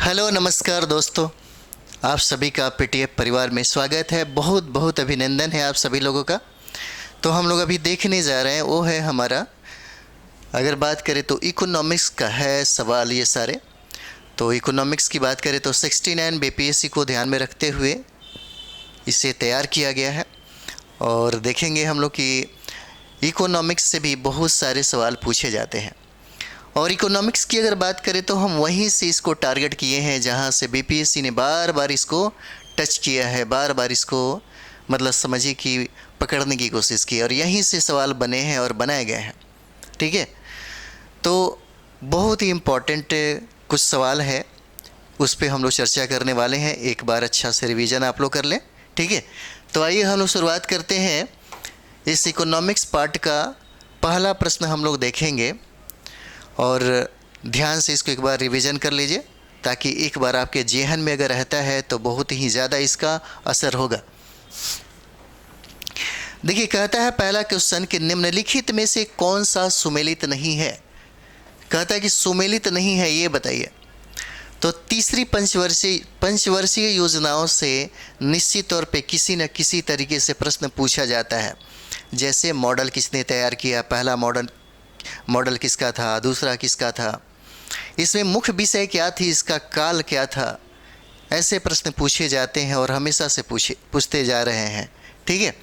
Hello नमस्कार दोस्तों, आप सभी का पीटीएफ परिवार में स्वागत है। बहुत बहुत अभिनंदन है आप सभी लोगों का। तो हम लोग अभी देखने जा रहे हैं वो है हमारा, अगर बात करें तो इकोनॉमिक्स का है सवाल ये सारे। तो इकोनॉमिक्स की बात करें तो 69 बीपीएससी को ध्यान में रखते हुए इसे तैयार किया गया है। और देखेंगे हम लोग कि इकोनॉमिक्स से भी बहुत सारे सवाल पूछे जाते हैं। और इकोनॉमिक्स की अगर बात करें तो हम वहीं से इसको टारगेट किए हैं जहां से बीपीएससी ने बार बार इसको टच किया है, बार बार इसको मतलब समझिए कि पकड़ने की कोशिश की, और यहीं से सवाल बने हैं और बनाए गए हैं। ठीक है, तो बहुत ही इम्पोर्टेंट कुछ सवाल है, उस पर हम लोग चर्चा करने वाले हैं। एक बार अच्छा से रिवीजन आप लोग कर लें। ठीक है, तो आइए हम लोग शुरुआत करते हैं। इस इकोनॉमिक्स पार्ट का पहला प्रश्न हम लोग देखेंगे और ध्यान से इसको एक बार रिवीजन कर लीजिए, ताकि एक बार आपके जेहन में अगर रहता है तो बहुत ही ज़्यादा इसका असर होगा। देखिए, कहता है पहला क्वेश्चन कि निम्नलिखित में से कौन सा सुमेलित नहीं है। कहता है कि सुमेलित नहीं है, ये बताइए। तो तीसरी पंचवर्षीय योजनाओं से निश्चित तौर पे किसी न किसी तरीके से प्रश्न पूछा जाता है। जैसे मॉडल किसने तैयार किया, पहला मॉडल किसका था, दूसरा किसका था, इसमें मुख्य विषय क्या थी, इसका काल क्या था। ऐसे प्रश्न पूछे जाते हैं और हमेशा से पूछते जा रहे हैं। ठीक है,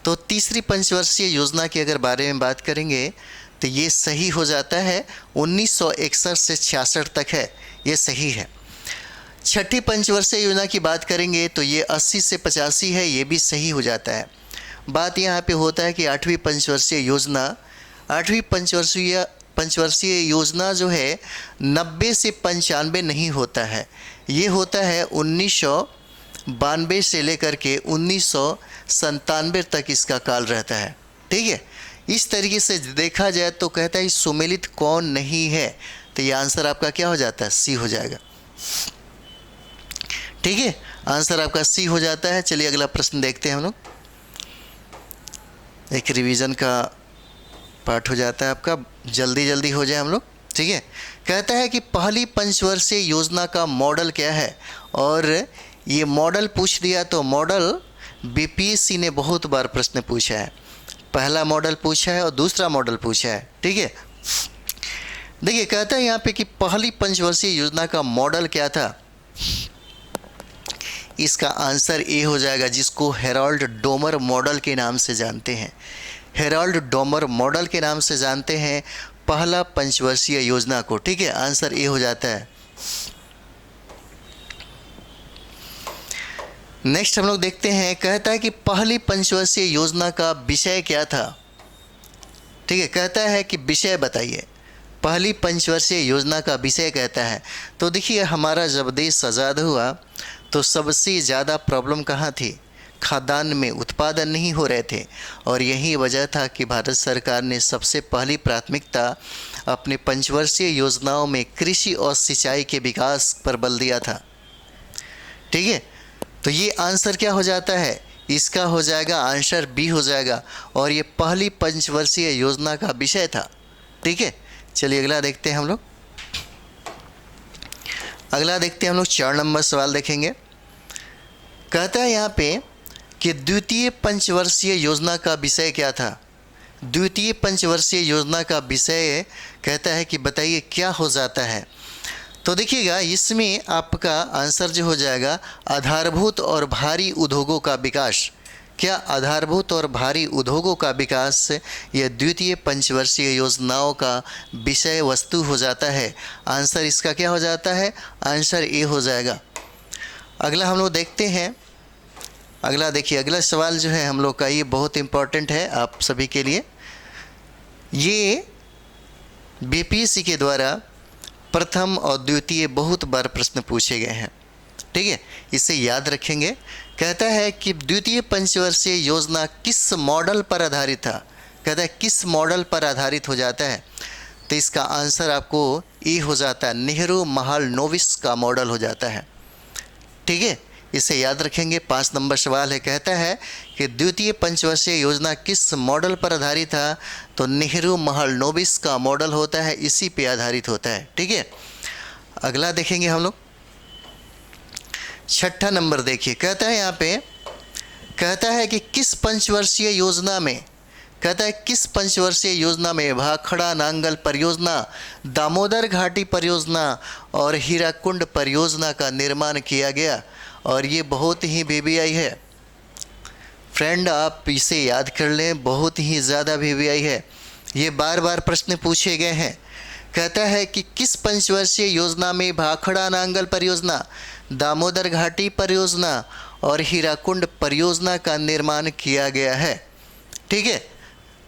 तो तीसरी पंचवर्षीय योजना की अगर बारे में बात करेंगे तो ये सही हो जाता है, 1961 से 66 तक है, ये सही है। छठी पंचवर्षीय योजना की बात करेंगे तो ये 80 से 85 है, ये भी सही हो जाता है। बात यहाँ पे होता है कि आठवीं पंचवर्षीय योजना जो है 90 से 95 नहीं होता है, ये होता है 1992 से लेकर के 1997 तक इसका काल रहता है। ठीक है, इस तरीके से देखा जाए तो कहता है सुमेलित कौन नहीं है, तो ये आंसर आपका क्या हो जाता है, सी हो जाएगा। ठीक है, आंसर आपका सी हो जाता है। चलिए अगला प्रश्न देखते हैं हम लोग। एक रिवीजन का पार्ट हो जाता है आपका, जल्दी हो जाए हम लोग। ठीक है, कहता है कि पहली पंचवर्षीय योजना का मॉडल क्या है, और ये मॉडल पूछ दिया तो मॉडल बीपीएससी ने बहुत बार प्रश्न पूछा है। पहला मॉडल पूछा है और दूसरा मॉडल पूछा है। ठीक है, देखिए कहता है यहाँ पे कि पहली पंचवर्षीय योजना का मॉडल क्या था। इसका आंसर ए हो जाएगा, जिसको हेरोल्ड डोमर मॉडल के नाम से जानते हैं। हेरोल्ड डोमर मॉडल के नाम से जानते हैं पहला पंचवर्षीय योजना को। ठीक है, आंसर ए हो जाता है। नेक्स्ट हम लोग देखते हैं, कहता है कि पहली पंचवर्षीय योजना का विषय क्या था। ठीक है, कहता है कि विषय बताइए, पहली पंचवर्षीय योजना का विषय कहता है। तो देखिए, हमारा जब देश आज़ाद हुआ तो सबसे ज़्यादा प्रॉब्लम कहाँ थी, खाद्यान्न में उत्पादन नहीं हो रहे थे, और यही वजह था कि भारत सरकार ने सबसे पहली प्राथमिकता अपने पंचवर्षीय योजनाओं में कृषि और सिंचाई के विकास पर बल दिया था। ठीक है, तो ये आंसर क्या हो जाता है, इसका हो जाएगा आंसर बी हो जाएगा, और ये पहली पंचवर्षीय योजना का विषय था। ठीक है, चलिए अगला देखते हैं हम लोग। अगला देखते हैं हम लोग, 4 नंबर सवाल देखेंगे। कहता है यहाँ पे कि द्वितीय पंचवर्षीय योजना का विषय क्या था। द्वितीय पंचवर्षीय योजना का विषय कहता है कि बताइए क्या हो जाता है। तो देखिएगा, इसमें आपका आंसर जो हो जाएगा आधारभूत और भारी उद्योगों का विकास। क्या आधारभूत और भारी उद्योगों का विकास यह द्वितीय पंचवर्षीय योजनाओं का विषय वस्तु हो जाता है। आंसर इसका क्या हो जाता है, आंसर ए हो जाएगा। अगला हम लोग देखते हैं। अगला देखिए, अगला सवाल जो है हम लोग का, ये बहुत इम्पोर्टेंट है आप सभी के लिए। ये बीपीएससी के द्वारा प्रथम और द्वितीय बहुत बार प्रश्न पूछे गए हैं। ठीक है, इसे याद रखेंगे। कहता है कि द्वितीय पंचवर्षीय योजना किस मॉडल पर आधारित था। कहता है किस मॉडल पर आधारित हो जाता है, तो इसका आंसर आपको ए हो जाता है, नेहरू महालनोबिस का मॉडल हो जाता है। ठीक है, इसे याद रखेंगे। 5 नंबर सवाल है, कहता है कि द्वितीय पंचवर्षीय योजना किस मॉडल पर आधारित था, तो नेहरू महालनोबिस का मॉडल होता है, इसी पे आधारित होता है। ठीक है, अगला देखेंगे हम लोग। छठा नंबर देखिए, कहता है यहाँ पे, कहता है कि किस पंचवर्षीय योजना में, कहता है किस पंचवर्षीय योजना में भाखड़ा नांगल परियोजना, दामोदर घाटी परियोजना और हीराकुंड परियोजना का निर्माण किया गया। और ये बहुत ही वीवीआई है फ्रेंड, आप इसे याद कर लें, बहुत ही ज़्यादा वीवीआई है। ये बार बार प्रश्न पूछे गए हैं। कहता है कि किस पंचवर्षीय योजना में भाखड़ा नांगल परियोजना, दामोदर घाटी परियोजना और हीराकुंड परियोजना का निर्माण किया गया है। ठीक है,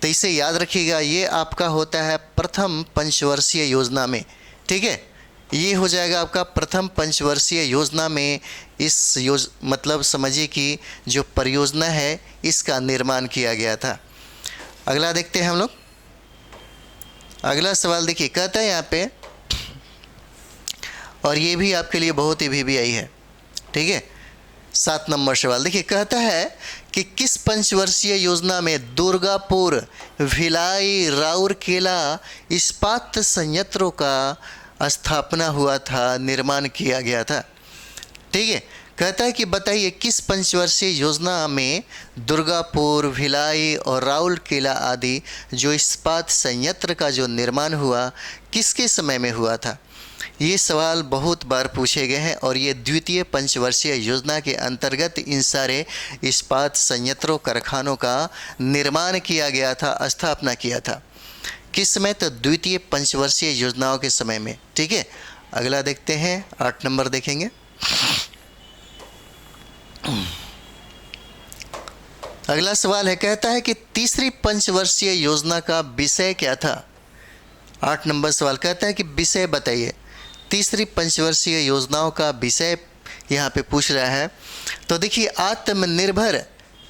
तो इसे याद रखिएगा, ये आपका होता है प्रथम पंचवर्षीय योजना में। ठीक है, ये हो जाएगा आपका प्रथम पंचवर्षीय योजना में। इस मतलब समझिए कि जो परियोजना है इसका निर्माण किया गया था। अगला देखते हैं हम लोग। अगला सवाल देखिए, कहता है यहाँ पे, और ये भी आपके लिए बहुत ही वीवीआई है। ठीक है, 7 नंबर सवाल देखिए, कहता है कि किस पंचवर्षीय योजना में दुर्गापुर, भिलाई, राउरकेला इस्पात संयंत्रों का स्थापना हुआ था, निर्माण किया गया था। ठीक है, कहता है कि बताइए किस पंचवर्षीय योजना में दुर्गापुर, भिलाई और राउरकेला आदि जो इस्पात संयंत्र का जो निर्माण हुआ किसके समय में हुआ था। ये सवाल बहुत बार पूछे गए हैं और ये द्वितीय पंचवर्षीय योजना के अंतर्गत इन सारे इस्पात संयंत्रों कारखानों का निर्माण किया गया था, स्थापना किया था। किस समय? तो द्वितीय पंचवर्षीय योजनाओं के समय में। ठीक है, अगला देखते हैं, 8 नंबर देखेंगे। अगला सवाल है, कहता है कि तीसरी पंचवर्षीय योजना का विषय क्या था। 8 नंबर सवाल कहता है कि विषय बताइए। तीसरी पंचवर्षीय योजनाओं का विषय यहाँ पे पूछ रहा है। तो देखिए, आत्मनिर्भर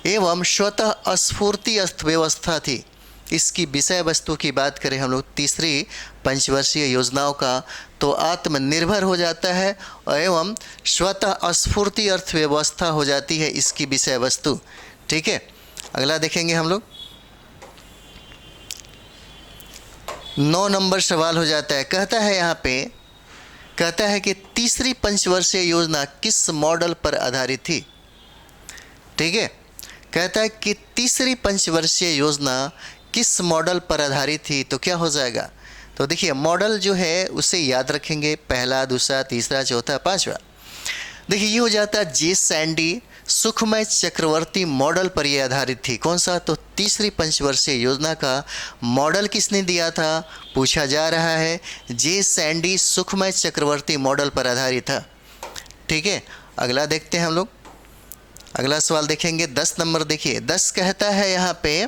एवं स्वतः स्फूर्ति अर्थव्यवस्था थी। इसकी विषय वस्तु की बात करें हम लोग तीसरी पंचवर्षीय योजनाओं का, तो आत्मनिर्भर हो जाता है एवं स्वतः स्फूर्ति अर्थव्यवस्था हो जाती है इसकी विषय वस्तु। ठीक है, अगला देखेंगे हम लोग। 9 नंबर सवाल हो जाता है, कहता है यहाँ पे, कहता है कि तीसरी पंचवर्षीय योजना किस मॉडल पर आधारित थी। ठीक है, कहता है कि तीसरी पंचवर्षीय योजना किस मॉडल पर आधारित थी, तो क्या हो जाएगा। तो देखिए, मॉडल जो है उसे याद रखेंगे, पहला, दूसरा, तीसरा, चौथा, पांचवा। देखिए, ये हो जाता है जे सैंडी सुखमय चक्रवर्ती मॉडल पर यह आधारित थी। कौन सा? तो तीसरी पंचवर्षीय योजना का मॉडल किसने दिया था, पूछा जा रहा है। जे सैंडी सुखमय चक्रवर्ती मॉडल पर आधारित था। ठीक है, अगला देखते हैं हम लोग। अगला सवाल देखेंगे, 10 नंबर देखिए। 10 कहता है यहाँ पे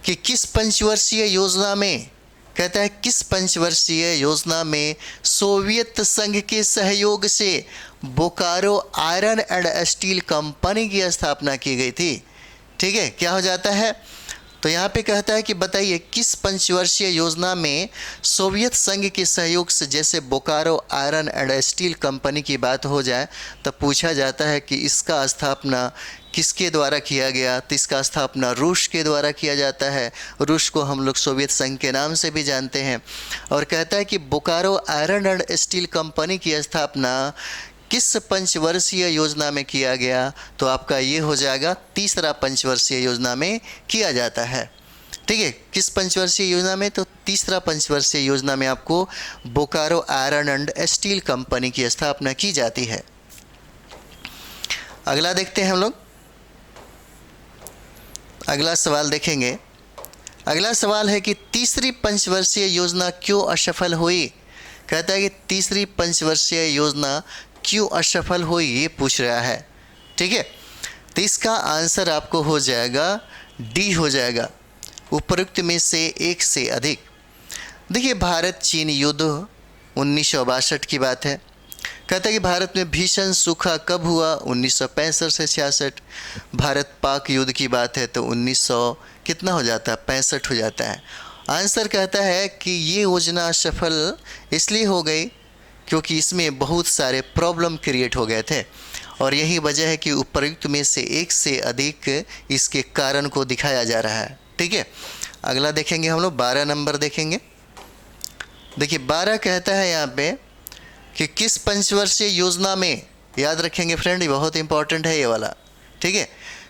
कि किस पंचवर्षीय योजना में, कहता है किस पंचवर्षीय योजना में सोवियत संघ के सहयोग से Bokaro iron and steel company की स्थापना की गई थी। ठीक है, क्या हो जाता है, तो यहाँ पे कहता है कि बताइए किस पंचवर्षीय योजना में सोवियत संघ के सहयोग से, जैसे Bokaro iron and steel company की बात हो जाए तो पूछा जाता है कि इसका स्थापना किसके द्वारा किया गया। तो इसका स्थापना रूस के द्वारा किया जाता है। रूस को हम लोग सोवियत संघ के नाम से भी जानते हैं। और कहता है कि Bokaro iron and steel company की स्थापना किस पंचवर्षीय योजना में किया गया, तो आपका ये हो जाएगा तीसरा पंचवर्षीय योजना में किया जाता है। ठीक है, किस पंचवर्षीय योजना में, तो तीसरा पंचवर्षीय योजना में आपको Bokaro iron and steel company की स्थापना की जाती है। अगला देखते हैं हम लोग। अगला सवाल देखेंगे। अगला सवाल है कि तीसरी पंचवर्षीय योजना क्यों असफल हुई। कहता है कि तीसरी पंचवर्षीय योजना क्यों असफल हुई, ये पूछ रहा है। ठीक है, तो इसका आंसर आपको हो जाएगा डी हो जाएगा, उपरोक्त में से एक से अधिक। देखिए, भारत चीन युद्ध 1962 की बात है। कहता है कि भारत में भीषण सूखा कब हुआ, 1965 से 66। भारत पाक युद्ध की बात है तो 1900 कितना हो जाता है, 65 हो जाता है। आंसर कहता है कि ये योजना असफल इसलिए हो गई क्योंकि इसमें बहुत सारे प्रॉब्लम क्रिएट हो गए थे, और यही वजह है कि उपयुक्त में से एक से अधिक इसके कारण को दिखाया जा रहा है। ठीक है, अगला देखेंगे हम लोग, 12 नंबर देखेंगे। देखिए, 12 कहता है यहाँ पे कि किस पंचवर्षीय योजना में याद रखेंगे फ्रेंड, ये बहुत इंपॉर्टेंट है ये वाला। ठीक है,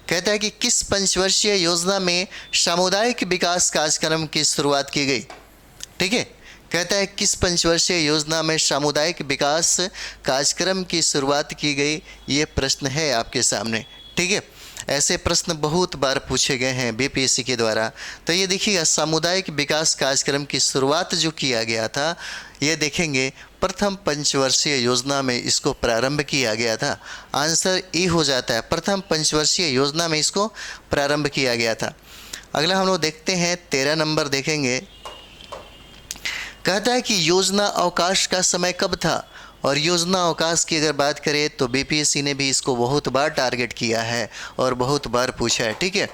कहता है कि किस पंचवर्षीय योजना में सामुदायिक विकास कार्यक्रम की शुरुआत की गई। ठीक है, कहता है किस पंचवर्षीय योजना में सामुदायिक विकास कार्यक्रम की शुरुआत की गई, ये प्रश्न है आपके सामने। ठीक है, ऐसे प्रश्न बहुत बार पूछे गए हैं बीपीएससी के द्वारा। तो ये देखिएगा, सामुदायिक विकास कार्यक्रम की शुरुआत जो किया गया था, ये देखेंगे प्रथम पंचवर्षीय योजना में इसको प्रारंभ किया गया था। आंसर ए हो जाता है, प्रथम पंचवर्षीय योजना में इसको प्रारंभ किया गया था। अगला हम लोग देखते हैं 13 नंबर देखेंगे। कहता है कि योजना अवकाश का समय कब था। और योजना अवकाश की अगर बात करें तो बीपीएससी ने भी इसको बहुत बार टारगेट किया है और बहुत बार पूछा है। ठीक है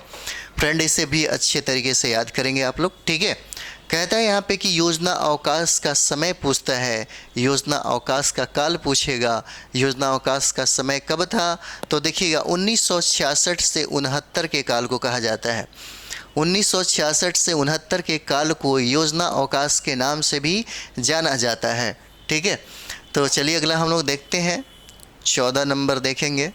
फ्रेंड, इसे भी अच्छे तरीके से याद करेंगे आप लोग। ठीक है, कहता है यहाँ पे कि योजना अवकाश का समय पूछता है, योजना अवकाश का काल पूछेगा। योजना अवकाश का समय कब था, तो देखिएगा 1966 से 69 के काल को कहा जाता है। 1966 से 69 के काल को योजना अवकाश के नाम से भी जाना जाता है। ठीक है, तो चलिए अगला हम लोग देखते हैं 14 नंबर देखेंगे।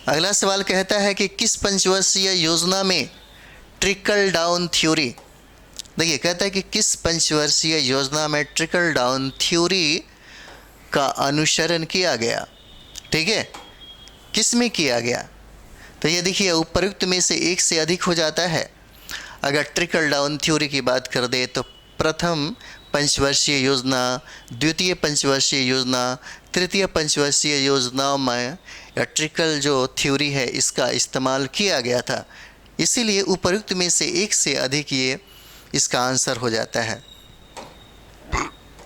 अगला सवाल कहता है कि किस पंचवर्षीय योजना में ट्रिकल डाउन थ्योरी, देखिए कहता है कि किस पंचवर्षीय योजना में ट्रिकल डाउन थ्योरी का अनुसरण किया गया। ठीक है, किस में किया गया, तो ये देखिए उपयुक्त में से एक से अधिक हो जाता है। अगर ट्रिकल डाउन थ्योरी की बात कर दे तो प्रथम पंचवर्षीय योजना, द्वितीय पंचवर्षीय योजना, तृतीय पंचवर्षीय योजनाओं में ट्रिकल जो थ्योरी है इसका इस्तेमाल किया गया था, इसीलिए उपयुक्त में से एक से अधिक ये इसका आंसर हो जाता है।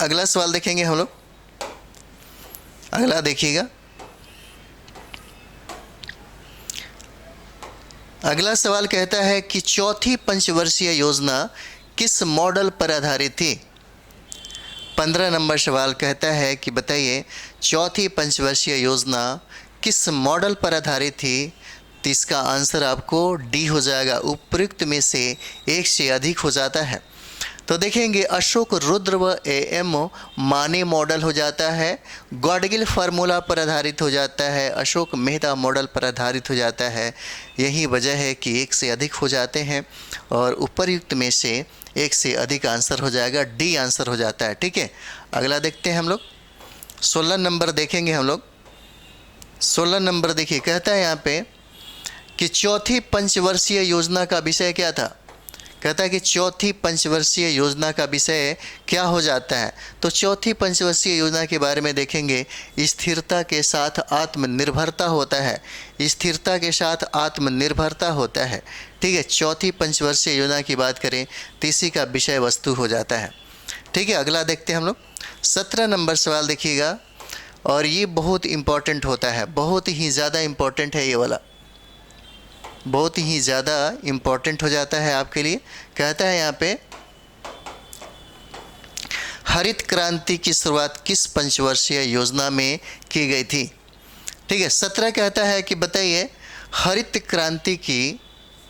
अगला सवाल देखेंगे हम लोग। अगला देखिएगा, अगला सवाल कहता है कि चौथी पंचवर्षीय योजना किस मॉडल पर आधारित थी। 15 नंबर सवाल कहता है कि बताइए चौथी पंचवर्षीय योजना किस मॉडल पर आधारित थी, तो इसका आंसर आपको डी हो जाएगा, उपयुक्त में से एक से अधिक हो जाता है। तो देखेंगे अशोक रुद्र व एएम माने मॉडल हो जाता है, गॉडगिल फार्मूला पर आधारित हो जाता है, अशोक मेहता मॉडल पर आधारित हो जाता है। यही वजह है कि एक से अधिक हो जाते हैं और उपयुक्त में से एक से अधिक आंसर हो जाएगा, डी आंसर हो जाता है। ठीक है, अगला देखते हैं हम लोग 16 नंबर देखेंगे हम लोग। 16 नंबर देखिए, कहता है यहाँ पे कि चौथी पंचवर्षीय योजना का विषय क्या था। कहता है कि चौथी पंचवर्षीय योजना का विषय क्या हो जाता है, तो चौथी पंचवर्षीय योजना के बारे में देखेंगे स्थिरता के साथ आत्मनिर्भरता होता है, स्थिरता के साथ आत्मनिर्भरता होता है। ठीक है, चौथी पंचवर्षीय योजना की बात करें तो इसी का विषय वस्तु हो जाता है। ठीक है, अगला देखते हैं हम लोग 17 नंबर सवाल देखिएगा, और ये बहुत इम्पॉर्टेंट होता है, बहुत ही ज़्यादा इम्पॉर्टेंट है ये वाला, बहुत ही ज़्यादा इम्पॉर्टेंट हो जाता है आपके लिए। कहता है यहाँ पे हरित क्रांति की शुरुआत किस पंचवर्षीय योजना में की गई थी। ठीक है, 17 कहता है कि बताइए हरित क्रांति की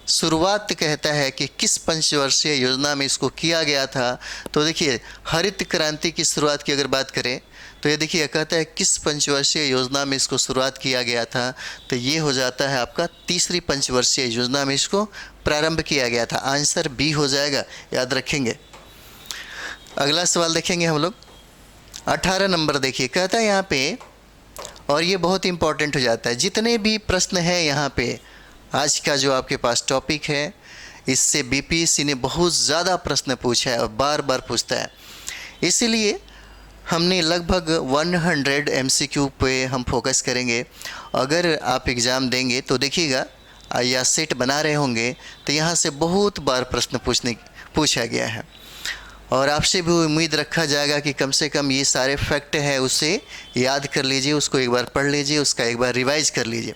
शुरुआत कहता है कि किस पंचवर्षीय योजना में इसको किया गया था। तो देखिए हरित क्रांति की शुरुआत की अगर बात करें तो ये देखिए कहता है किस पंचवर्षीय योजना में इसको शुरुआत किया गया था, तो ये हो जाता है आपका तीसरी पंचवर्षीय योजना में इसको प्रारंभ किया गया था। आंसर बी हो जाएगा, याद रखेंगे। अगला सवाल देखेंगे हम लोग 18 नंबर देखिए, कहता है यहाँ पे, और ये बहुत इंपॉर्टेंट हो जाता है, जितने भी प्रश्न हैं यहाँ पे आज का जो आपके पास टॉपिक है इससे बीपीएससी ने बहुत ज़्यादा प्रश्न पूछा है और बार बार पूछता है, इसीलिए हमने लगभग 100 एमसीक्यू पे हम फोकस करेंगे। अगर आप एग्ज़ाम देंगे तो देखिएगा या सेट बना रहे होंगे तो यहाँ से बहुत बार प्रश्न पूछा गया है और आपसे भी उम्मीद रखा जाएगा कि कम से कम ये सारे फैक्ट है उसे याद कर लीजिए, उसको एक बार पढ़ लीजिए, उसका एक बार रिवाइज कर लीजिए।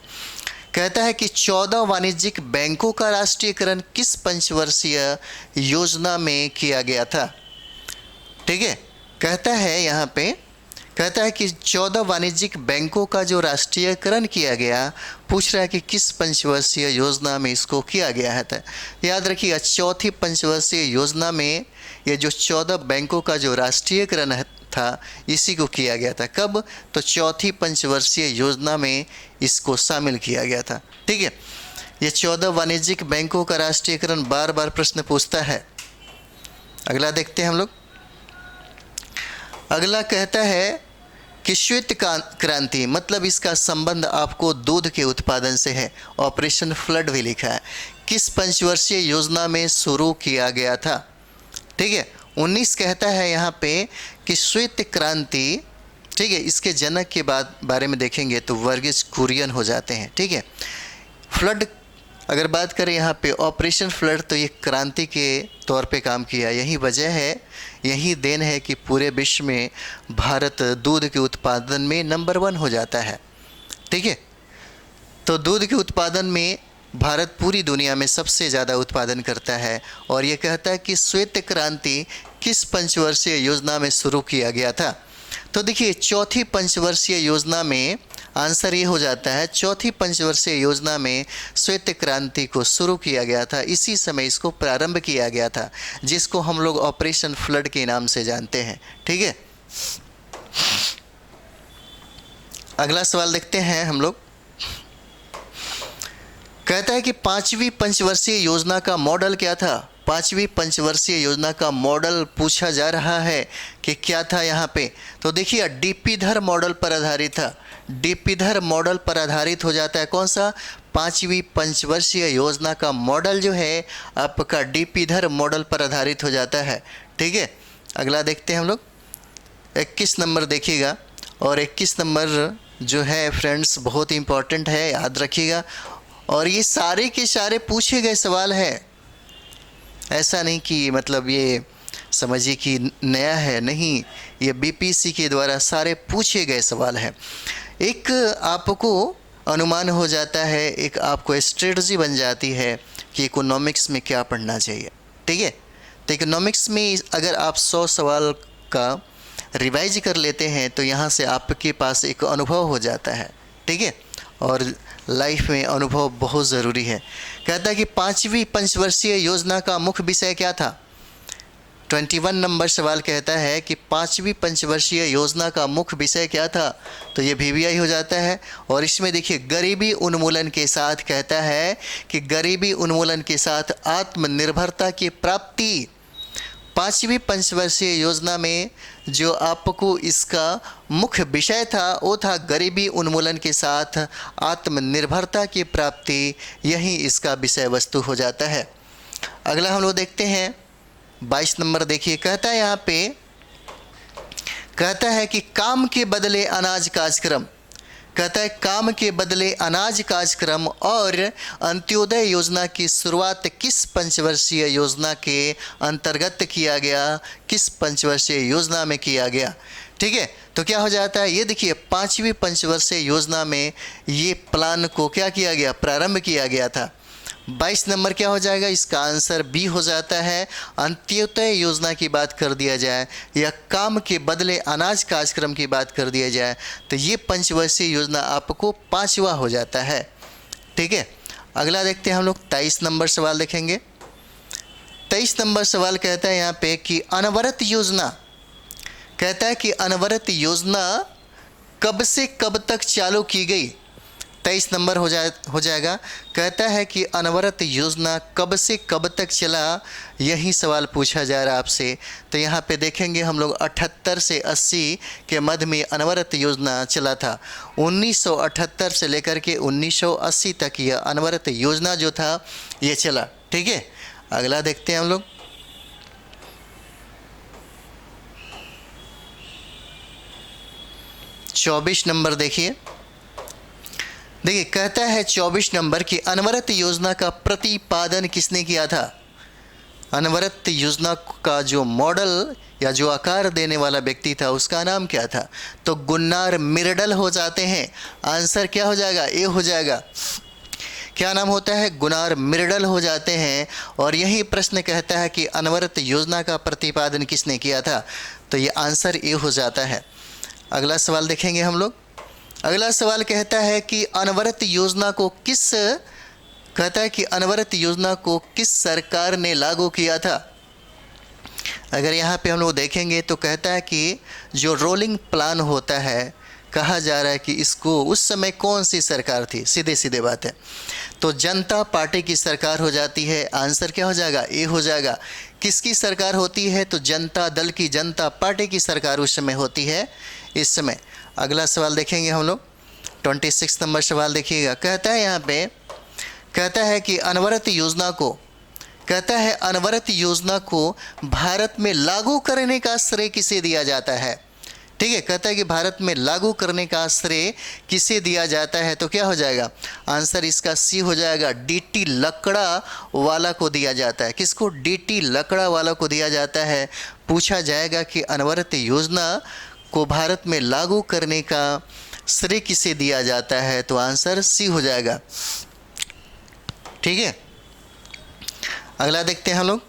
कहता है कि 14 वाणिज्यिक बैंकों का राष्ट्रीयकरण किस पंचवर्षीय योजना में किया गया था। ठीक है, कहता है यहाँ पे कहता है कि 14 वाणिज्यिक बैंकों का जो राष्ट्रीयकरण किया गया, पूछ रहा है कि किस पंचवर्षीय योजना में इसको किया गया है। तो याद रखिएगा, चौथी पंचवर्षीय योजना में ये जो 14 बैंकों का जो राष्ट्रीयकरण था, इसी को किया गया था। कब? तो चौथी पंचवर्षीय योजना में इसको शामिल किया गया था। ठीक है, ये 14 वाणिज्यिक बैंकों का राष्ट्रीयकरण बार बार प्रश्न पूछता है। अगला देखते हैं हम लोग। अगला कहता है कि श्वेत क्रांति, मतलब इसका संबंध आपको दूध के उत्पादन से है। ऑपरेशन फ्लड भी लिखा है, किस पंचवर्षीय योजना में शुरू किया गया था। ठीक है, 19 कहता है यहाँ पे कि श्वेत क्रांति, ठीक है, इसके जनक के बारे में देखेंगे तो वर्गीज कुरियन हो जाते हैं। ठीक है, फ्लड अगर बात करें यहाँ पे ऑपरेशन फ्लड, तो ये क्रांति के तौर पे काम किया। यही वजह है, यही देन है कि पूरे विश्व में भारत दूध के उत्पादन में नंबर 1 हो जाता है। ठीक है, तो दूध के उत्पादन में भारत पूरी दुनिया में सबसे ज़्यादा उत्पादन करता है। और ये कहता है कि श्वेत क्रांति किस पंचवर्षीय योजना में शुरू किया गया था। तो देखिए, चौथी पंचवर्षीय योजना में आंसर ये हो जाता है, चौथी पंचवर्षीय योजना में श्वेत क्रांति को शुरू किया गया था। इसी समय इसको प्रारंभ किया गया था, जिसको हम लोग ऑपरेशन फ्लड के नाम से जानते हैं। ठीक है, अगला सवाल देखते हैं हम लोग। कहता है कि 5वीं पंचवर्षीय योजना का मॉडल क्या था। 5वीं पंचवर्षीय योजना का मॉडल पूछा जा रहा है कि क्या था यहाँ पे। तो देखिए, डीपीधर मॉडल पर आधारित था। डीपीधर मॉडल पर आधारित हो जाता है कौन सा? 5वीं पंचवर्षीय योजना का मॉडल जो है आपका डीपीधर मॉडल पर आधारित हो जाता है। ठीक है, अगला देखते हैं हम लोग। 21 नंबर देखिएगा, और 21 नंबर जो है फ्रेंड्स बहुत इंपॉर्टेंट है, याद रखिएगा। और ये सारे के सारे पूछे गए सवाल है, ऐसा नहीं कि मतलब ये समझिए कि नया है, नहीं, ये बीपीसी के द्वारा सारे पूछे गए सवाल हैं। एक आपको अनुमान हो जाता है, एक आपको स्ट्रेटजी बन जाती है कि इकोनॉमिक्स में क्या पढ़ना चाहिए। ठीक है, तो इकोनॉमिक्स में अगर आप 100 सवाल का रिवाइज कर लेते हैं तो यहाँ से आपके पास एक अनुभव हो जाता है। ठीक है, और लाइफ में अनुभव बहुत ज़रूरी है। कहता है कि 5वीं पंचवर्षीय योजना का मुख्य विषय क्या था। 21 नंबर सवाल कहता है कि 5वीं पंचवर्षीय योजना का मुख्य विषय क्या था। तो ये VVI हो जाता है। और इसमें देखिए, गरीबी उन्मूलन के साथ कहता है कि गरीबी उन्मूलन के साथ आत्मनिर्भरता की प्राप्ति। 5वीं पंचवर्षीय योजना में जो आपको इसका मुख्य विषय था वो था गरीबी उन्मूलन के साथ आत्मनिर्भरता की प्राप्ति, यही इसका विषय वस्तु हो जाता है। अगला हम लोग देखते हैं 22 नंबर देखिए। कहता है यहाँ पे, कहता है कि काम के बदले अनाज कार्यक्रम। कहता है काम के बदले अनाज कार्यक्रम और अंत्योदय योजना की शुरुआत किस पंचवर्षीय योजना के अंतर्गत किया गया, किस पंचवर्षीय योजना में किया गया। ठीक है, तो क्या हो जाता है, ये देखिए 5वीं पंचवर्षीय योजना में ये प्लान को क्या किया गया, प्रारंभ किया गया था। 22 नंबर क्या हो जाएगा, इसका आंसर बी हो जाता है। अंत्योदय योजना की बात कर दिया जाए या काम के बदले अनाज कार्यक्रम की बात कर दिया जाए तो ये पंचवर्षीय योजना आपको 5वां हो जाता है। ठीक है, अगला देखते हैं हम लोग 23 नंबर सवाल देखेंगे। 23 नंबर सवाल कहता है यहाँ पे कि अनवरत योजना। कहता है कि अनवरत योजना कब से कब तक चालू की गई। 23 नंबर हो जाएगा। कहता है कि अनवरत योजना कब से कब तक चला, यही सवाल पूछा जा रहा है आपसे। तो यहाँ पे देखेंगे हम लोग 78 से 80 के मध्य में अनवरत योजना चला था। 1978 से लेकर के 1980 तक यह अनवरत योजना जो था ये चला। ठीक है, अगला देखते हैं हम लोग। चौबीस नंबर देखिए। कहता है 24 नंबर की अनवरत योजना का प्रतिपादन किसने किया था। अनवरत योजना का जो मॉडल या जो आकार देने वाला व्यक्ति था उसका नाम क्या था। तो गुन्नार मिर्डल हो जाते हैं। आंसर क्या हो जाएगा, ए हो जाएगा। क्या नाम होता है, गुन्नार मिर्डल हो जाते हैं। और यही प्रश्न कहता है कि अनवरत योजना का प्रतिपादन किसने किया था। तो ये आंसर ए हो जाता है। अगला सवाल देखेंगे हम लोग। अगला सवाल कहता है कि अनवरत योजना को किस सरकार ने लागू किया था। अगर यहाँ पे हम लोग देखेंगे तो कहता है कि जो रोलिंग प्लान होता है, कहा जा रहा है कि इसको उस समय कौन सी सरकार थी। सीधे सीधे बात है, तो जनता पार्टी की सरकार हो जाती है। आंसर क्या हो जाएगा? ए हो जाएगा। किसकी सरकार होती है? तो जनता दल की, जनता पार्टी की सरकार उस समय होती है इस समय। अगला सवाल देखेंगे हम लोग। 26 नंबर सवाल देखिएगा। कहता है यहाँ पे, कहता है कि अनवरत योजना को भारत में लागू करने का श्रेय किसे दिया जाता है। ठीक है, कहता है कि भारत में लागू करने का श्रेय किसे दिया जाता है, तो क्या हो जाएगा? आंसर इसका सी हो जाएगा। डीटी लकड़ा वाला को दिया जाता है। किसको? डीटी लकड़ा वाला को दिया जाता है। पूछा जाएगा कि अनवरत योजना को भारत में लागू करने का श्रेय किसे दिया जाता है, तो आंसर सी हो जाएगा। ठीक है, अगला देखते हैं हम लोग।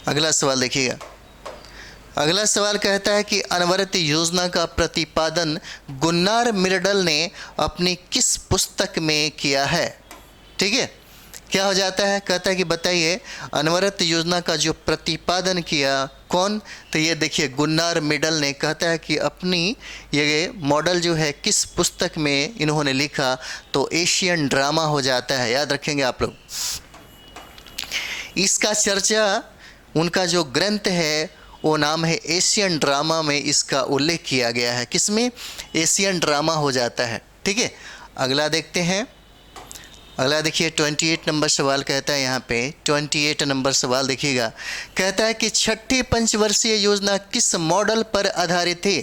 अगला सवाल देखिएगा। अगला सवाल कहता है कि अनवरत योजना का प्रतिपादन गुन्नार मिर्डल ने अपनी किस पुस्तक में किया है। ठीक है, क्या हो जाता है? कहता है कि बताइए अनवरत योजना का जो प्रतिपादन किया कौन, तो ये देखिए गुन्नार मिर्डल ने। कहता है कि अपनी ये मॉडल जो है किस पुस्तक में इन्होंने लिखा, तो एशियन ड्रामा हो जाता है। याद रखेंगे आप लोग। इसका चर्चा, उनका जो ग्रंथ है वो नाम है एशियन ड्रामा में इसका उल्लेख किया गया है। किसमें? एशियन ड्रामा हो जाता है। ठीक है, अगला देखते हैं। अगला देखिए 28 नंबर सवाल कहता है यहाँ पे। 28 नंबर सवाल देखिएगा। कहता है कि छठी पंचवर्षीय योजना किस मॉडल पर आधारित थी।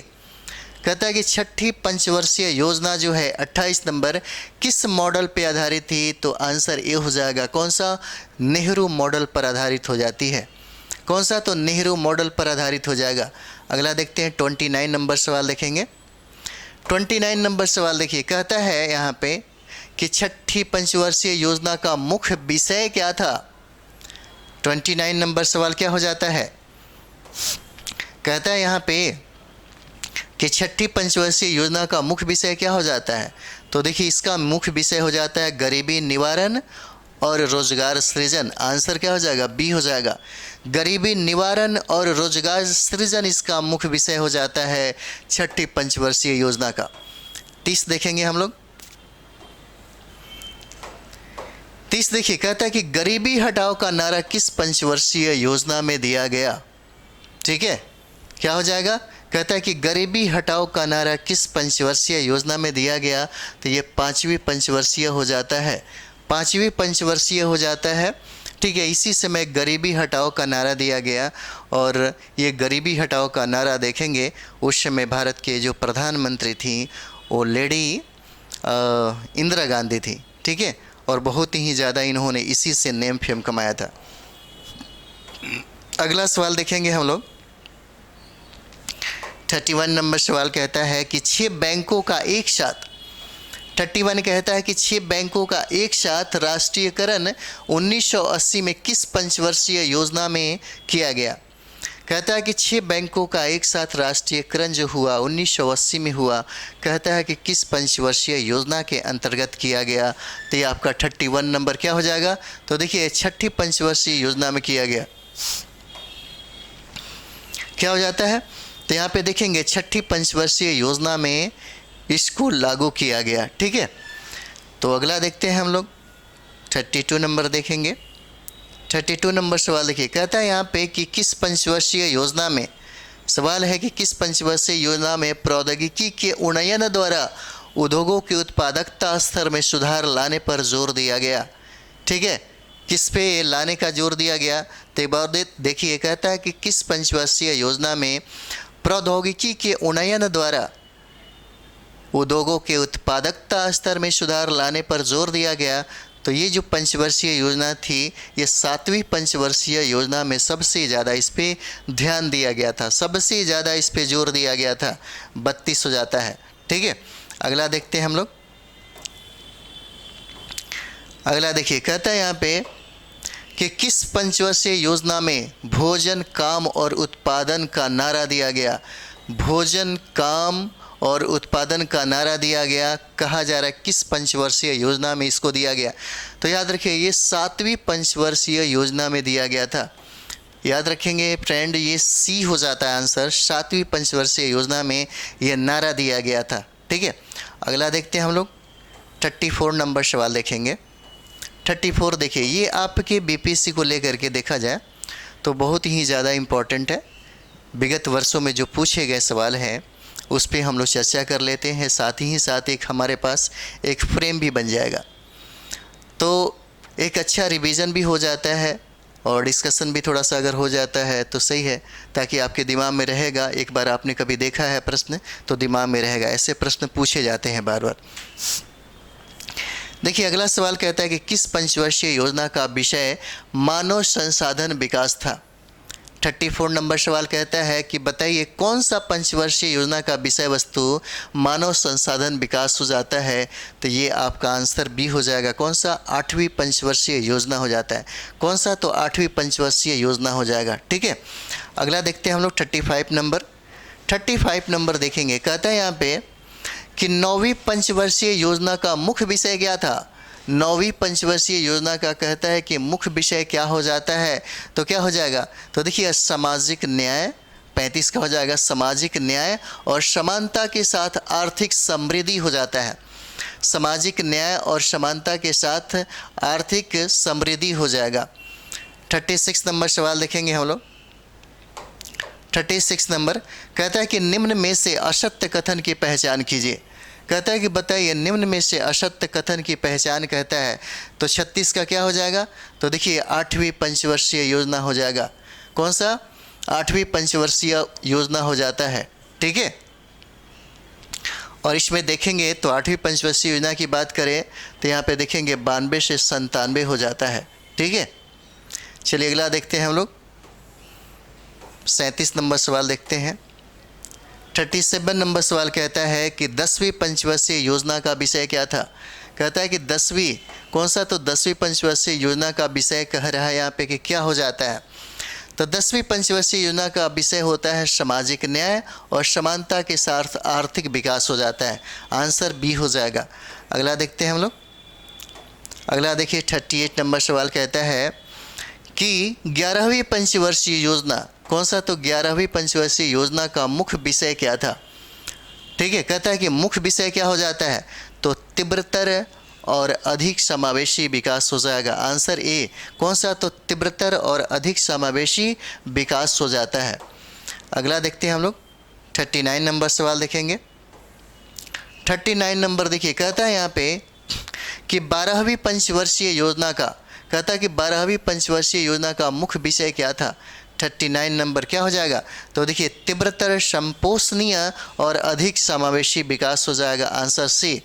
कहता है कि छठी पंचवर्षीय योजना जो है 28 नंबर किस मॉडल पे आधारित थी, तो आंसर ए हो जाएगा। कौन सा? नेहरू मॉडल पर आधारित हो जाती है। कौन सा? तो नेहरू मॉडल पर आधारित हो जाएगा। अगला देखते हैं 29 नंबर सवाल देखेंगे। 29 नंबर सवाल देखिए। कहता है यहाँ पे कि छठी पंचवर्षीय योजना का मुख्य विषय क्या था। 29 नंबर सवाल क्या हो जाता है? कहता है यहाँ पे कि छठी पंचवर्षीय योजना का मुख्य विषय क्या हो जाता है, तो देखिए इसका मुख्य विषय हो जाता है गरीबी निवारण और रोजगार सृजन। आंसर क्या हो जाएगा? बी हो जाएगा। गरीबी निवारण और रोजगार सृजन इसका मुख्य विषय हो जाता है छठी पंचवर्षीय योजना का। 30 देखेंगे हम लोग। 30 देखिए। कहता है कि गरीबी हटाओ का नारा किस पंचवर्षीय योजना में दिया गया। ठीक है, क्या हो जाएगा? कहता है कि गरीबी हटाओ का नारा किस पंचवर्षीय योजना में दिया गया, तो ये 5वीं पंचवर्षीय हो जाता है। 5वीं पंचवर्षीय हो जाता है। ठीक है, इसी समय गरीबी हटाओ का नारा दिया गया। और ये गरीबी हटाओ का नारा देखेंगे उस समय भारत के जो प्रधानमंत्री थी वो लेडी इंदिरा गांधी थी। ठीक है, और बहुत ही ज़्यादा इन्होंने इसी से नेम फेम कमाया था। अगला सवाल देखेंगे हम लोग। 31 नंबर सवाल कहता है कि 6 बैंकों का एक साथ 31 कहता है कि 6 बैंकों का एक साथ राष्ट्रीयकरण 1980 में किस पंचवर्षीय योजना में किया गया। कहता है कि 6 बैंकों का एक साथ राष्ट्रीयकरण जो हुआ 1980 में हुआ, कहता है कि किस पंचवर्षीय योजना के अंतर्गत किया गया, तो ये आपका 31 नंबर क्या हो जाएगा, तो देखिए छठी पंचवर्षीय योजना में किया गया। क्या हो जाता है, तो यहाँ पे देखेंगे छठी पंचवर्षीय योजना में इसको लागू किया गया। ठीक है, तो अगला देखते हैं हम लोग। 32 नंबर देखेंगे। 32 नंबर सवाल देखिए। कहता है यहाँ पे कि किस पंचवर्षीय योजना में, सवाल है कि किस पंचवर्षीय योजना में प्रौद्योगिकी के उन्नयन द्वारा उद्योगों की उत्पादकता स्तर में सुधार लाने पर जोर दिया गया। ठीक है, किस पे लाने का जोर दिया गया, तो एक बार देखिए। कहता है कि किस पंचवर्षीय योजना में प्रौद्योगिकी के उन्नयन द्वारा उद्योगों के उत्पादकता स्तर में सुधार लाने पर जोर दिया गया। तो ये जो पंचवर्षीय योजना थी, ये 7वीं पंचवर्षीय योजना में सबसे ज़्यादा इस पे ध्यान दिया गया था, सबसे ज़्यादा इस पे जोर दिया गया था। 32 हो जाता है। ठीक है, अगला देखते हैं हम लोग। अगला देखिए। कहता है यहाँ पे कि किस पंचवर्षीय योजना में भोजन, काम और उत्पादन का नारा दिया गया। भोजन, काम और उत्पादन का नारा दिया गया, कहा जा रहा है किस पंचवर्षीय योजना में इसको दिया गया। तो याद रखिए ये 7वीं पंचवर्षीय योजना में दिया गया था। याद रखेंगे फ्रेंड, ये सी हो जाता है आंसर। 7वीं पंचवर्षीय योजना में ये नारा दिया गया था। ठीक है, अगला देखते हैं हम लोग 34 नंबर सवाल देखेंगे। 34 देखिए, ये आपके बीपीएससी को लेकर के देखा जाए तो बहुत ही ज़्यादा इम्पॉर्टेंट है। विगत वर्षों में जो पूछे गए सवाल हैं उस पर हम लोग चर्चा कर लेते हैं, साथ ही साथ एक हमारे पास एक फ्रेम भी बन जाएगा, तो एक अच्छा रिवीजन भी हो जाता है और डिस्कशन भी थोड़ा सा अगर हो जाता है तो सही है, ताकि आपके दिमाग में रहेगा। एक बार आपने कभी देखा है प्रश्न तो दिमाग में रहेगा। ऐसे प्रश्न पूछे जाते हैं बार बार। देखिए अगला सवाल कहता है कि किस पंचवर्षीय योजना का विषय मानव संसाधन विकास था। 34 नंबर सवाल कहता है कि बताइए कौन सा पंचवर्षीय योजना का विषय वस्तु मानव संसाधन विकास हो जाता है। तो ये आपका आंसर बी हो जाएगा। कौन सा? 8वीं पंचवर्षीय योजना हो जाता है। कौन सा? तो 8वीं पंचवर्षीय योजना हो जाएगा। ठीक है, अगला देखते हैं हम लोग 35 नंबर। 35 नंबर देखेंगे, कहता है यहाँ पे कि 9वीं पंचवर्षीय योजना का मुख्य विषय क्या था। 9वीं पंचवर्षीय योजना का कहता है कि मुख्य विषय क्या हो जाता है। तो क्या हो जाएगा? तो देखिए सामाजिक न्याय, 35 का हो जाएगा सामाजिक न्याय और समानता के साथ आर्थिक समृद्धि हो जाता है। सामाजिक न्याय और समानता के साथ आर्थिक समृद्धि हो जाएगा। 36 नंबर सवाल देखेंगे हम लोग। 36 नंबर कहता है कि निम्न में से असत्य कथन की पहचान कीजिए। कहता है कि बताइए निम्न में से असत्य कथन की पहचान कहता है। तो 36 का क्या हो जाएगा? तो देखिए 8वीं पंचवर्षीय योजना हो जाएगा। कौन सा? 8वीं पंचवर्षीय योजना हो जाता है। ठीक है, और इसमें देखेंगे तो 8वीं पंचवर्षीय योजना की बात करें तो यहाँ पे देखेंगे 92 से 97 हो जाता है। ठीक है, चलिए अगला देखते हैं हम लोग। 37 नंबर सवाल देखते हैं। 37 नंबर सवाल कहता है कि 10वीं पंचवर्षीय योजना का विषय क्या था। कहता है कि 10वीं, कौन सा? तो 10वीं पंचवर्षीय योजना का विषय कह रहा है यहाँ पे कि क्या हो जाता है। तो 10वीं पंचवर्षीय योजना का विषय होता है सामाजिक न्याय और समानता के साथ आर्थिक विकास हो जाता है। आंसर बी हो जाएगा। अगला देखते हैं हम लोग। अगला देखिए 38 नंबर सवाल कहता है कि 11वीं पंचवर्षीय योजना, कौन सा? तो 11वीं पंचवर्षीय योजना का मुख्य विषय क्या था। ठीक है, कहता है कि मुख्य विषय क्या हो जाता है। तो तीव्रतर और अधिक समावेशी विकास हो जाएगा। Answer A. कौन सा? तो तीव्रतर और अधिक समावेशी विकास हो जाता है। अगला देखते हैं हम लोग। 39 नंबर सवाल देखेंगे। 39 नंबर देखिए, कहता है यहाँ पे कि 12वीं पंचवर्षीय योजना का, कहता है कि 12वीं पंचवर्षीय योजना का मुख्य विषय क्या था। 39 नंबर क्या हो जाएगा? तो देखिए तीव्रतर, संपोषणीय और अधिक समावेशी विकास हो जाएगा। Answer C.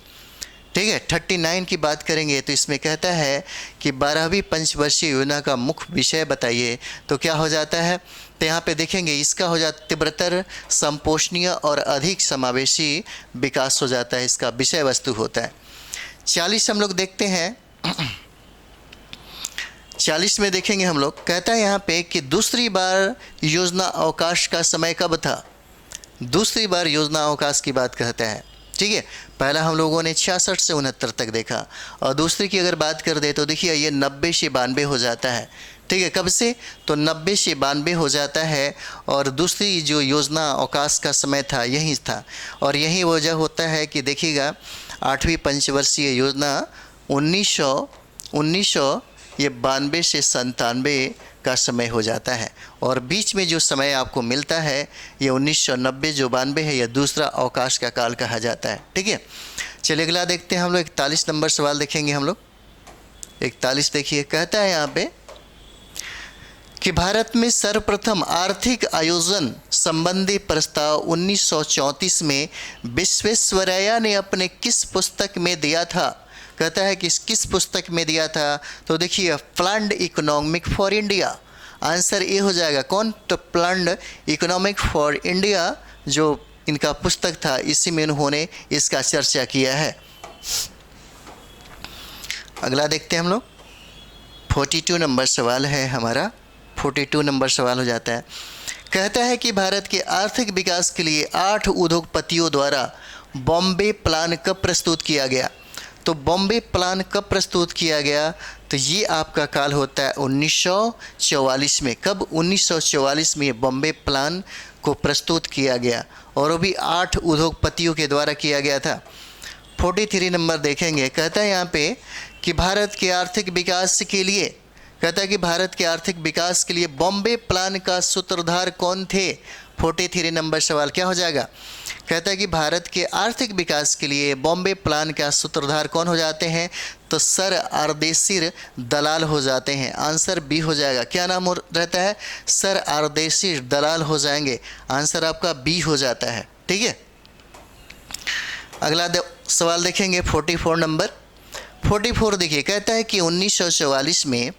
ठीक है, 39 की बात करेंगे तो इसमें कहता है कि 12वीं पंचवर्षीय योजना का मुख्य विषय बताइए। तो क्या हो जाता है? तो यहाँ पे देखेंगे इसका हो जाता तीव्रतर, संपोषणीय और अधिक समावेशी विकास हो जाता है, इसका विषय वस्तु होता है। 40 हम लोग देखते हैं। 40 में देखेंगे हम लोग, कहता है यहाँ पे कि दूसरी बार योजना अवकाश का समय कब था। दूसरी बार योजना अवकाश की बात कहता है। ठीक है, पहला हम लोगों ने 66 से 69 तक देखा और दूसरी की अगर बात कर दे तो देखिए ये 90 से 92 हो जाता है। ठीक है, कब से? तो 90 से 92 हो जाता है और दूसरी जो योजना अवकाश का समय था यही था और यही वजह होता है कि देखिएगा 8वीं पंचवर्षीय योजना 1992 से 97 का समय हो जाता है और बीच में जो समय आपको मिलता है ये 1990 जो 92 है, यह दूसरा अवकाश का काल कहा जाता है। ठीक है, चलिए अगला देखते हैं हम लोग। 41 नंबर सवाल देखेंगे हम लोग। 41 देखिए, कहता है यहाँ पे कि भारत में सर्वप्रथम आर्थिक आयोजन संबंधी प्रस्ताव 1934 में विश्वेश्वरैया ने अपने किस पुस्तक में दिया था। कहता है कि किस पुस्तक में दिया था। तो देखिए planned economic for India. Answer A हो जाएगा। कौन? तो प्लान्ड इकोनॉमिक फॉर इंडिया जो इनका पुस्तक था, इसी में उन्होंने इसका चर्चा किया है। अगला देखते हैं हम लोग। 42 नंबर सवाल है हमारा। 42 नंबर सवाल हो जाता है। कहता है कि भारत के आर्थिक विकास के लिए 8 उद्योगपतियों द्वारा बॉम्बे प्लान कब प्रस्तुत किया गया। तो बॉम्बे प्लान कब प्रस्तुत किया गया, तो ये आपका काल होता है 1944 में। कब? 1944 में ये बॉम्बे प्लान को प्रस्तुत किया गया, और वो भी 8 उद्योगपतियों के द्वारा किया गया था। 43 नंबर देखेंगे। कहता है यहाँ पे कि भारत के आर्थिक विकास के लिए, कहता है कि भारत के आर्थिक विकास के लिए बॉम्बे प्लान का सूत्रधार कौन थे। 43 नंबर सवाल क्या हो जाएगा। कहता है कि भारत के आर्थिक विकास के लिए बॉम्बे प्लान का सूत्रधार कौन हो जाते हैं, तो सर आरदेशिर दलाल हो जाते हैं। आंसर बी हो जाएगा। क्या नाम रहता है? सर आरदेशिर दलाल हो जाएंगे। आंसर आपका बी हो जाता है। ठीक है, अगला सवाल देखेंगे 44 नंबर। 44 देखिए, कहता है कि 1944 में,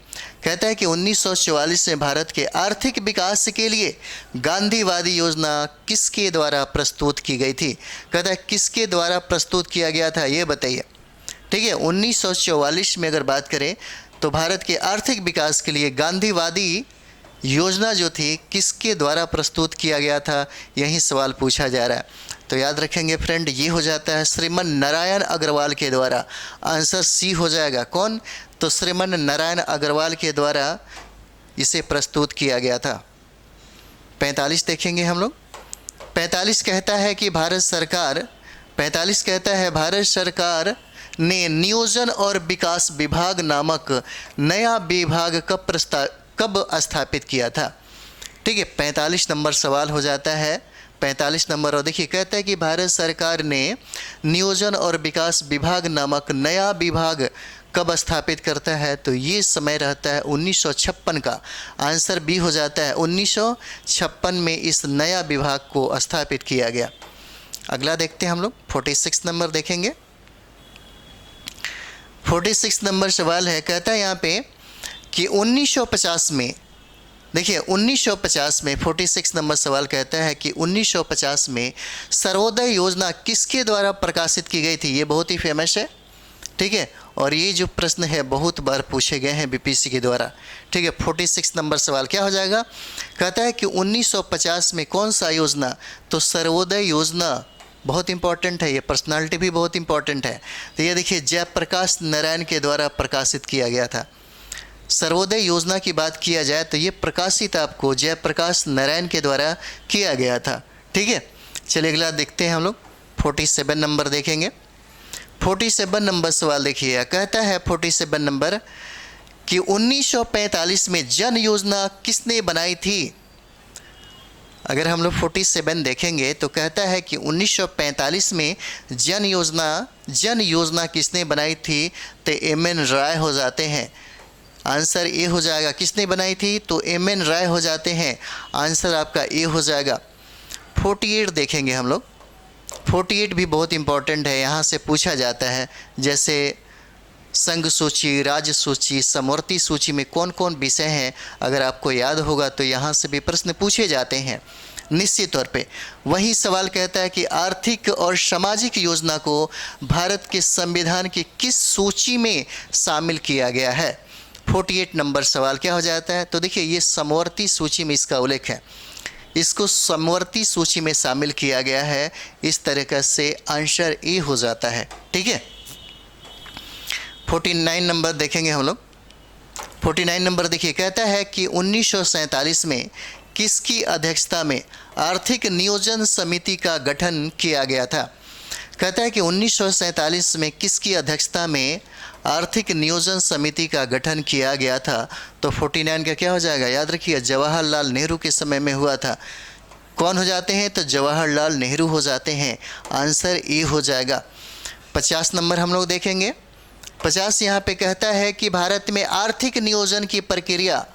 कहता है कि 1944 में भारत के आर्थिक विकास के लिए गांधीवादी योजना किसके द्वारा प्रस्तुत की गई थी। कहता है किसके द्वारा प्रस्तुत किया गया था, ये बताइए। ठीक है, 1944 में अगर बात करें तो भारत के आर्थिक विकास के लिए गांधीवादी योजना जो थी किसके द्वारा प्रस्तुत किया गया था, यही सवाल पूछा जा रहा है। तो याद रखेंगे फ्रेंड, ये हो जाता है श्रीमन नारायण अग्रवाल के द्वारा। आंसर सी हो जाएगा। कौन? तो श्रीमन नारायण अग्रवाल के द्वारा इसे प्रस्तुत किया गया था। 45 देखेंगे हम लोग। 45 कहता है कि भारत सरकार, 45 कहता है भारत सरकार ने नियोजन और विकास विभाग नामक नया विभाग कब स्थापित किया था। ठीक है, 45 नंबर सवाल हो जाता है। 45 नंबर, और देखिए कहता है कि भारत सरकार ने नियोजन और विकास विभाग नामक नया विभाग कब स्थापित करता है, तो ये समय रहता है 1956 का। आंसर बी हो जाता है। 1956 में इस नया विभाग को स्थापित किया गया। अगला देखते हैं हम लोग। 46 नंबर देखेंगे। 46 नंबर सवाल है। कहता है यहाँ पे कि 1950 में, देखिए 1950 में 46 नंबर सवाल कहता है कि 1950 में सर्वोदय योजना किसके द्वारा प्रकाशित की गई थी। ये बहुत ही फेमस है। ठीक है, और ये जो प्रश्न है बहुत बार पूछे गए हैं बीपीएससी के द्वारा। ठीक है, 46 नंबर सवाल क्या हो जाएगा। कहता है कि 1950 में कौन सा योजना, तो सर्वोदय योजना बहुत इंपॉर्टेंट है। ये पर्सनालिटी भी बहुत इंपॉर्टेंट है। तो ये देखिए जयप्रकाश नारायण के द्वारा प्रकाशित किया गया था। सर्वोदय योजना की बात किया जाए तो ये प्रकाशित आपको जयप्रकाश नारायण के द्वारा किया गया था। ठीक है, चलिए अगला देखते हैं हम लोग। 47 नंबर देखेंगे। 47 नंबर सवाल देखिए, कहता है 47 नंबर कि 1945 में जन योजना किसने बनाई थी। अगर हम लोग 47 देखेंगे तो कहता है कि 1945 में जन योजना किसने बनाई थी, तो एम.एन. राय हो जाते हैं। आंसर ए हो जाएगा। किसने बनाई थी, तो एम.एन. राय हो जाते हैं। आंसर आपका ए हो जाएगा। 48 देखेंगे हम लोग। 48 भी बहुत इंपॉर्टेंट है, यहाँ से पूछा जाता है। जैसे संघ सूची, राज्य सूची, समवर्ती सूची में कौन कौन विषय हैं, अगर आपको याद होगा तो यहाँ से भी प्रश्न पूछे जाते हैं निश्चित तौर पे। वही सवाल कहता है कि आर्थिक और सामाजिक योजना को भारत के संविधान की किस सूची में शामिल किया गया है। 48 नंबर सवाल क्या हो जाता है, तो देखिए ये समवर्ती सूची में इसका उल्लेख है। इसको समवर्ती सूची में शामिल किया गया है। इस तरीके से आंसर ए हो जाता है। ठीक है, 49 नंबर देखेंगे हम लोग। 49 नंबर देखिए, कहता है कि 1947 में किसकी अध्यक्षता में आर्थिक नियोजन समिति का गठन किया गया था। कहता है कि 1947 में किसकी अध्यक्षता में आर्थिक नियोजन समिति का गठन किया गया था, तो 49 का क्या हो जाएगा। याद रखिए जवाहरलाल नेहरू के समय में हुआ था। कौन हो जाते हैं, तो जवाहरलाल नेहरू हो जाते हैं। आंसर ए हो जाएगा। 50 नंबर हम लोग देखेंगे। 50 यहाँ पे कहता है कि भारत में आर्थिक नियोजन की प्रक्रिया,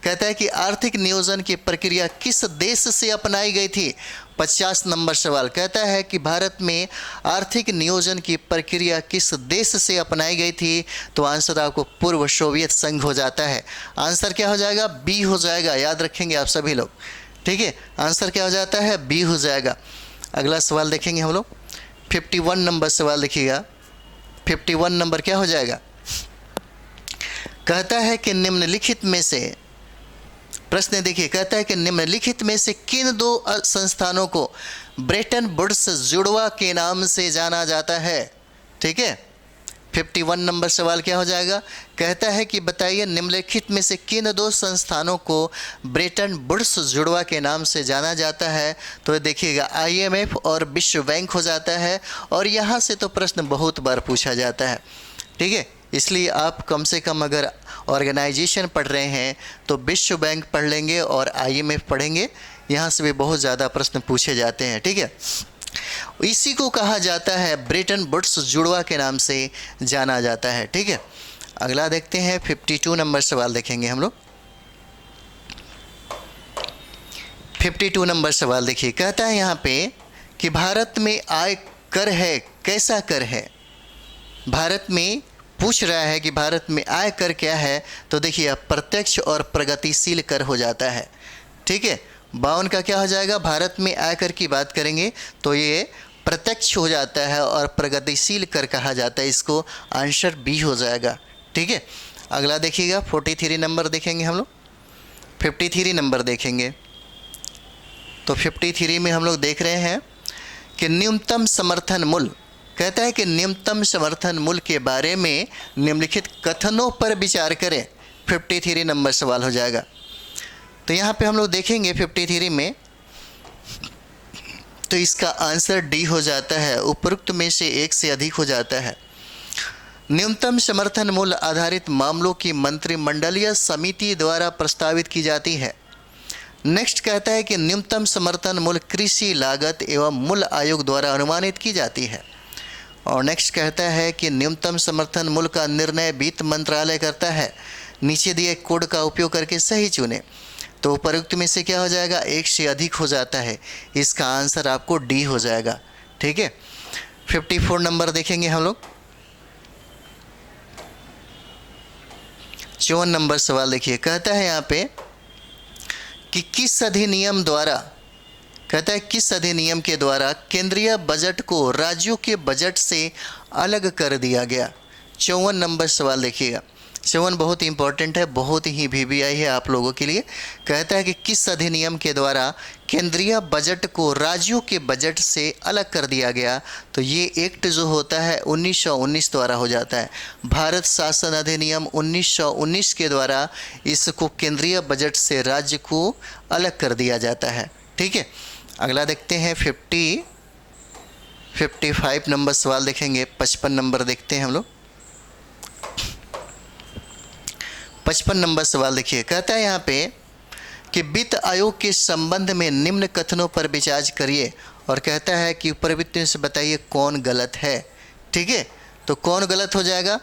कहता है कि आर्थिक नियोजन की प्रक्रिया किस देश से अपनाई गई थी। 50 नंबर सवाल कहता है कि भारत में आर्थिक नियोजन की प्रक्रिया किस देश से अपनाई गई थी, तो आंसर आपको पूर्व सोवियत संघ हो जाता है। आंसर क्या हो जाएगा, बी हो जाएगा। याद रखेंगे आप सभी लोग। ठीक है, आंसर क्या हो जाता है, बी हो जाएगा। अगला सवाल देखेंगे हम लोग। 51 नंबर सवाल देखिएगा। 51 नंबर क्या हो जाएगा, कहता है कि निम्नलिखित में से, प्रश्न देखिए, कहता है कि निम्नलिखित में से किन दो संस्थानों को ब्रेटन वुड्स जुड़वा के नाम से जाना जाता है। ठीक है, 51 नंबर सवाल क्या हो जाएगा, कहता है कि बताइए निम्नलिखित में से किन दो संस्थानों को ब्रेटन वुड्स जुड़वा के नाम से जाना जाता है। तो देखिएगा IMF और विश्व बैंक हो जाता है, और यहाँ से तो प्रश्न बहुत बार पूछा जाता है। ठीक है, इसलिए आप कम से कम अगर ऑर्गेनाइजेशन पढ़ रहे हैं तो विश्व बैंक पढ़ लेंगे और IMF पढ़ेंगे, यहाँ से भी बहुत ज़्यादा प्रश्न पूछे जाते हैं। ठीक है, इसी को कहा जाता है ब्रेटन वुड्स जुड़वा के नाम से जाना जाता है। ठीक है, अगला देखते हैं 52 नंबर सवाल देखेंगे हम लोग। 52 नंबर सवाल देखिए, कहता है यहाँ पे कि भारत में आय कर है, कैसा कर है। भारत में पूछ रहा है कि भारत में आय कर क्या है, तो देखिए प्रत्यक्ष और प्रगतिशील कर हो जाता है। ठीक है, 52 का क्या हो जाएगा, भारत में आय कर की बात करेंगे तो ये प्रत्यक्ष हो जाता है और प्रगतिशील कर कहा जाता है, इसको आंसर बी हो जाएगा। ठीक है, अगला देखिएगा 43 नंबर देखेंगे हम लोग। 53 नंबर देखेंगे तो 53 में हम लोग देख रहे हैं कि न्यूनतम समर्थन मूल्य, कहता है कि न्यूनतम समर्थन मूल्य के बारे में निम्नलिखित कथनों पर विचार करें। 53 नंबर सवाल हो जाएगा। तो यहाँ पे हम लोग देखेंगे 53 में, तो इसका आंसर डी हो जाता है, उपरोक्त में से एक से अधिक हो जाता है। न्यूनतम समर्थन मूल्य आधारित मामलों की मंत्रिमंडलीय समिति द्वारा प्रस्तावित की जाती है। नेक्स्ट कहता है कि न्यूनतम समर्थन मूल्य कृषि लागत एवं मूल्य आयोग द्वारा अनुमानित की जाती है। और नेक्स्ट कहता है कि न्यूनतम समर्थन मूल्य का निर्णय वित्त मंत्रालय करता है। नीचे दिए कोड का उपयोग करके सही चुने। तो उपयुक्त में से क्या हो जाएगा, एक से अधिक हो जाता है, इसका आंसर आपको डी हो जाएगा। ठीक है, 54 नंबर देखेंगे हम लोग। 54 नंबर सवाल देखिए, कहता है यहाँ पे कि किस अधिनियम द्वारा, कहता है किस अधिनियम के द्वारा केंद्रीय बजट को राज्यों के बजट से अलग कर दिया गया। 54 नंबर सवाल देखिएगा, 54 बहुत इंपॉर्टेंट है, बहुत ही VVI है आप लोगों के लिए। कहता है कि किस अधिनियम के द्वारा केंद्रीय बजट को राज्यों के बजट से अलग कर दिया गया। तो ये एक्ट जो होता है 1919 द्वारा हो जाता है। भारत शासन अधिनियम 1919 के द्वारा इसको केंद्रीय बजट से राज्य को अलग कर दिया जाता है। ठीक है, अगला देखते हैं 55 नंबर सवाल देखेंगे। 55 नंबर देखते हैं हम लोग। 55 नंबर सवाल देखिए, कहता है यहाँ पे कि वित्त आयोग के संबंध में निम्न कथनों पर विचार करिए, और कहता है कि उपरोक्त से बताइए कौन गलत है। ठीक है, तो कौन गलत हो जाएगा,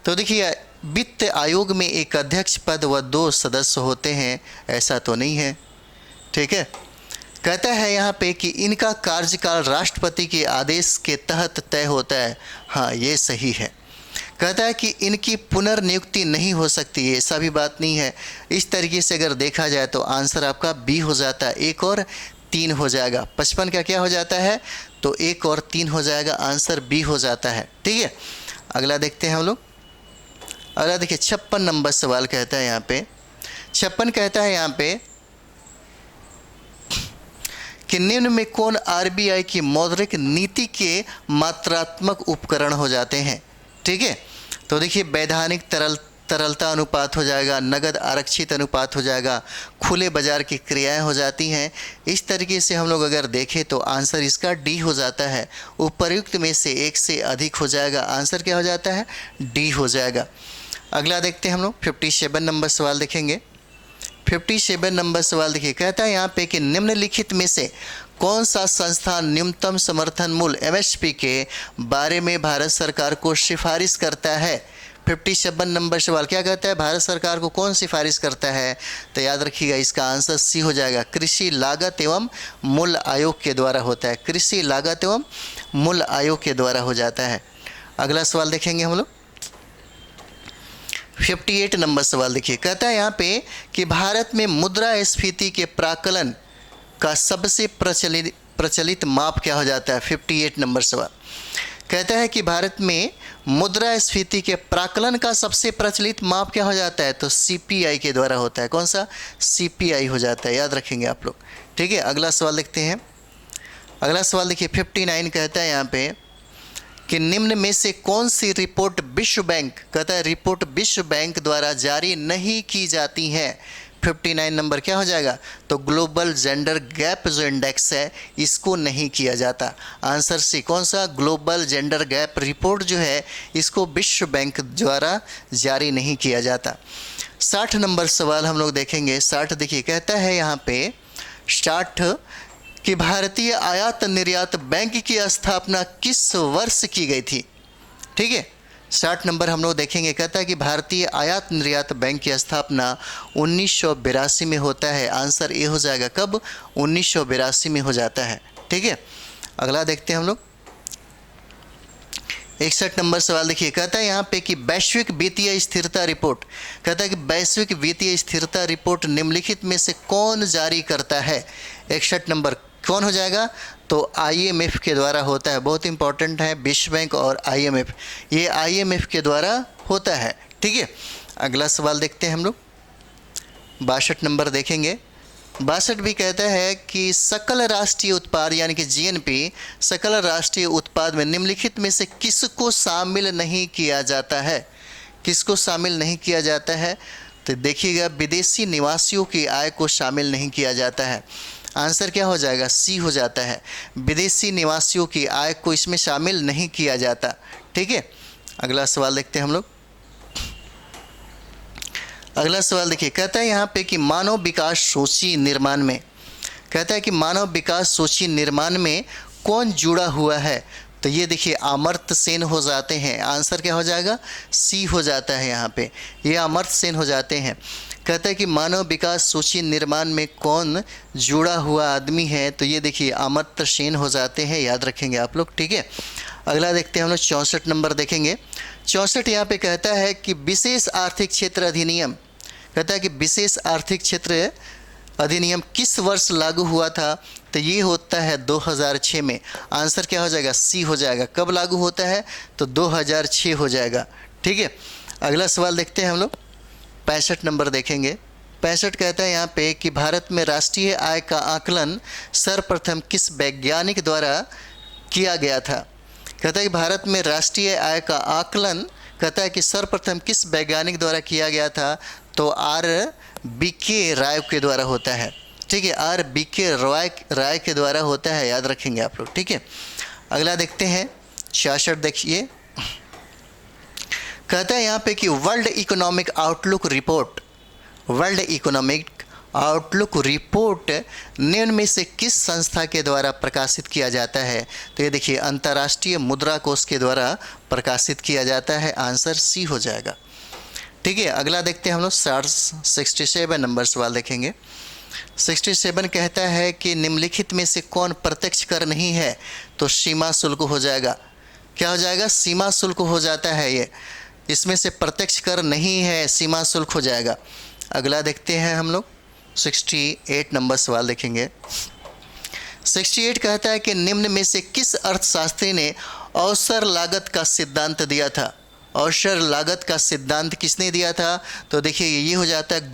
तो देखिए वित्त आयोग में एक अध्यक्ष पद व 2 सदस्य होते हैं, ऐसा तो नहीं है। ठीक है, कहता है यहाँ पे कि इनका कार्यकाल राष्ट्रपति के आदेश के तहत तय होता है। हाँ, ये सही है। कहता है कि इनकी पुनर्नियुक्ति नहीं हो सकती, ऐसा भी बात नहीं है। इस तरीके से अगर देखा जाए तो आंसर आपका बी हो जाता है, 1 और 3 हो जाएगा। 55 का क्या हो जाता है, तो 1 और 3 हो जाएगा, आंसर बी हो जाता है। ठीक है, अगला देखते हैं हम लोग। अगला देखिए 56 नंबर सवाल कहता है यहाँ पे, 56 कहता है यहाँ पे कि निम्न में कौन RBI की मौद्रिक नीति के मात्रात्मक उपकरण हो जाते हैं। ठीक है, तो देखिए वैधानिक तरलता अनुपात हो जाएगा, नगद आरक्षित अनुपात हो जाएगा, खुले बाजार की क्रियाएं हो जाती हैं। इस तरीके से हम लोग अगर देखें तो आंसर इसका डी हो जाता है। उपर्युक्त में से एक से अधिक हो जाएगा, आंसर क्या हो जाता है, डी हो जाएगा। अगला देखते हैं हम लोग 57 नंबर सवाल देखेंगे। 57 नंबर सवाल देखिए, कहता है यहाँ पे कि निम्नलिखित में से कौन सा संस्थान न्यूनतम समर्थन मूल्य MSP के बारे में भारत सरकार को सिफारिश करता है। 57 नंबर सवाल क्या कहता है, भारत सरकार को कौन सिफारिश करता है, तो याद रखिएगा इसका आंसर सी हो जाएगा, कृषि लागत एवं मूल्य आयोग के द्वारा होता है। कृषि लागत एवं मूल्य आयोग के द्वारा हो जाता है। अगला सवाल देखेंगे हम लोग। 58 नंबर सवाल देखिए, कहता है यहाँ पे कि भारत में मुद्रास्फीति के प्राकलन का सबसे प्रचलित माप क्या हो जाता है। 58 नंबर सवाल कहता है कि भारत में मुद्रास्फीति के प्राकलन का सबसे प्रचलित माप क्या हो जाता है, तो सीपीआई के द्वारा होता है। कौन सा, सीपीआई हो जाता है, याद रखेंगे आप लोग। ठीक है, अगला सवाल देखते हैं। अगला सवाल देखिए 59 कहता है यहाँ पे कि निम्न में से कौन सी रिपोर्ट विश्व बैंक, कहता है रिपोर्ट विश्व बैंक द्वारा जारी नहीं की जाती है। 59 नंबर क्या हो जाएगा, तो ग्लोबल जेंडर गैप जो इंडेक्स है इसको नहीं किया जाता। आंसर सी, कौन सा, ग्लोबल जेंडर गैप रिपोर्ट जो है इसको विश्व बैंक द्वारा जारी नहीं किया जाता। 60 नंबर सवाल हम लोग देखेंगे। 60 देखिए, कहता है यहाँ पे 60 कि भारतीय आयात निर्यात बैंक की स्थापना किस वर्ष की गई थी। ठीक है, 60 नंबर हम लोग देखेंगे। कहता है कि भारतीय आयात निर्यात बैंक की स्थापना 1982 में होता है। आंसर ए हो जाएगा, कब, 1982 में हो जाता है। ठीक है, अगला देखते हैं हम लोग 61 नंबर सवाल देखिए। कहता है यहाँ पे कि वैश्विक वित्तीय स्थिरता रिपोर्ट, कहता है कि वैश्विक वित्तीय स्थिरता रिपोर्ट निम्नलिखित में से कौन जारी करता है। 61 नंबर कौन हो जाएगा, तो आईएमएफ के द्वारा होता है। बहुत इंपॉर्टेंट है, विश्व बैंक और आईएमएफ, ये आईएमएफ के द्वारा होता है। ठीक है, अगला सवाल देखते हैं हम लोग 62 नंबर देखेंगे। 62 भी कहता है कि सकल राष्ट्रीय उत्पाद यानी कि जीएनपी, सकल राष्ट्रीय उत्पाद में निम्नलिखित में से किसको शामिल नहीं किया जाता है। किसको शामिल नहीं किया जाता है, तो देखिएगा विदेशी निवासियों की आय को शामिल नहीं किया जाता है। आंसर क्या हो जाएगा, सी हो जाता है, विदेशी निवासियों की आय को इसमें शामिल नहीं किया जाता। ठीक है, अगला सवाल देखते हैं हम लोग। अगला सवाल देखिए, कहता है यहाँ पे कि मानव विकास सूची निर्माण में, कहता है कि मानव विकास सूची निर्माण में कौन जुड़ा हुआ है, तो ये देखिए अमर्त्य सेन हो जाते हैं। आंसर क्या हो जाएगा, सी हो जाता है यहाँ पे, ये अमर्त्य सेन हो जाते हैं। कहता है कि मानव विकास सूची निर्माण में कौन जुड़ा हुआ आदमी है, तो ये देखिए अमर्त्य सेन हो जाते हैं, याद रखेंगे आप लोग। ठीक है, अगला देखते हैं हम लोग 64 नंबर देखेंगे। 64 यहाँ पे कहता है कि विशेष आर्थिक क्षेत्र अधिनियम, कहता है कि विशेष आर्थिक क्षेत्र अधिनियम किस वर्ष लागू हुआ था, तो ये होता है 2006 में। आंसर क्या हो जाएगा, सी हो जाएगा। कब लागू होता है, तो 2006 हो जाएगा। ठीक है, अगला सवाल देखते हैं हम लोग 65 नंबर देखेंगे। 65 कहता है यहाँ पे कि भारत में राष्ट्रीय आय का आकलन सर्वप्रथम किस वैज्ञानिक द्वारा किया गया था। कहता है कि भारत में राष्ट्रीय आय का आकलन, कहता है कि सर्वप्रथम किस वैज्ञानिक द्वारा किया गया था, तो आर.बी.के. राय के द्वारा होता है। ठीक है, आर.बी.के. राय के द्वारा होता है, याद रखेंगे आप लोग। ठीक है, अगला देखते हैं 66 देखिए। कहता है यहाँ पे कि world economic outlook report, world economic outlook report निम्न में से किस संस्था के द्वारा प्रकाशित किया जाता है, तो ये देखिए अंतर्राष्ट्रीय मुद्रा कोष के द्वारा प्रकाशित किया जाता है। आंसर सी हो जाएगा। ठीक है, अगला देखते हैं हम लोग 67 नंबर सवाल देखेंगे। 67 कहता है कि निम्नलिखित में से कौन प्रत्यक्ष कर नहीं है, तो सीमा शुल्क हो जाएगा। क्या हो जाएगा, सीमा शुल्क हो जाता है। ये इसमें से प्रत्यक्ष कर नहीं है, सीमा शुल्क हो जाएगा। अगला देखते हैं हम लोग 68 नंबर सवाल देखेंगे। 68 कहता है कि निम्न में से किस अर्थशास्त्री ने अवसर लागत का सिद्धांत दिया था। अवसर लागत का सिद्धांत किसने दिया था, तो देखिए ये हो जाता है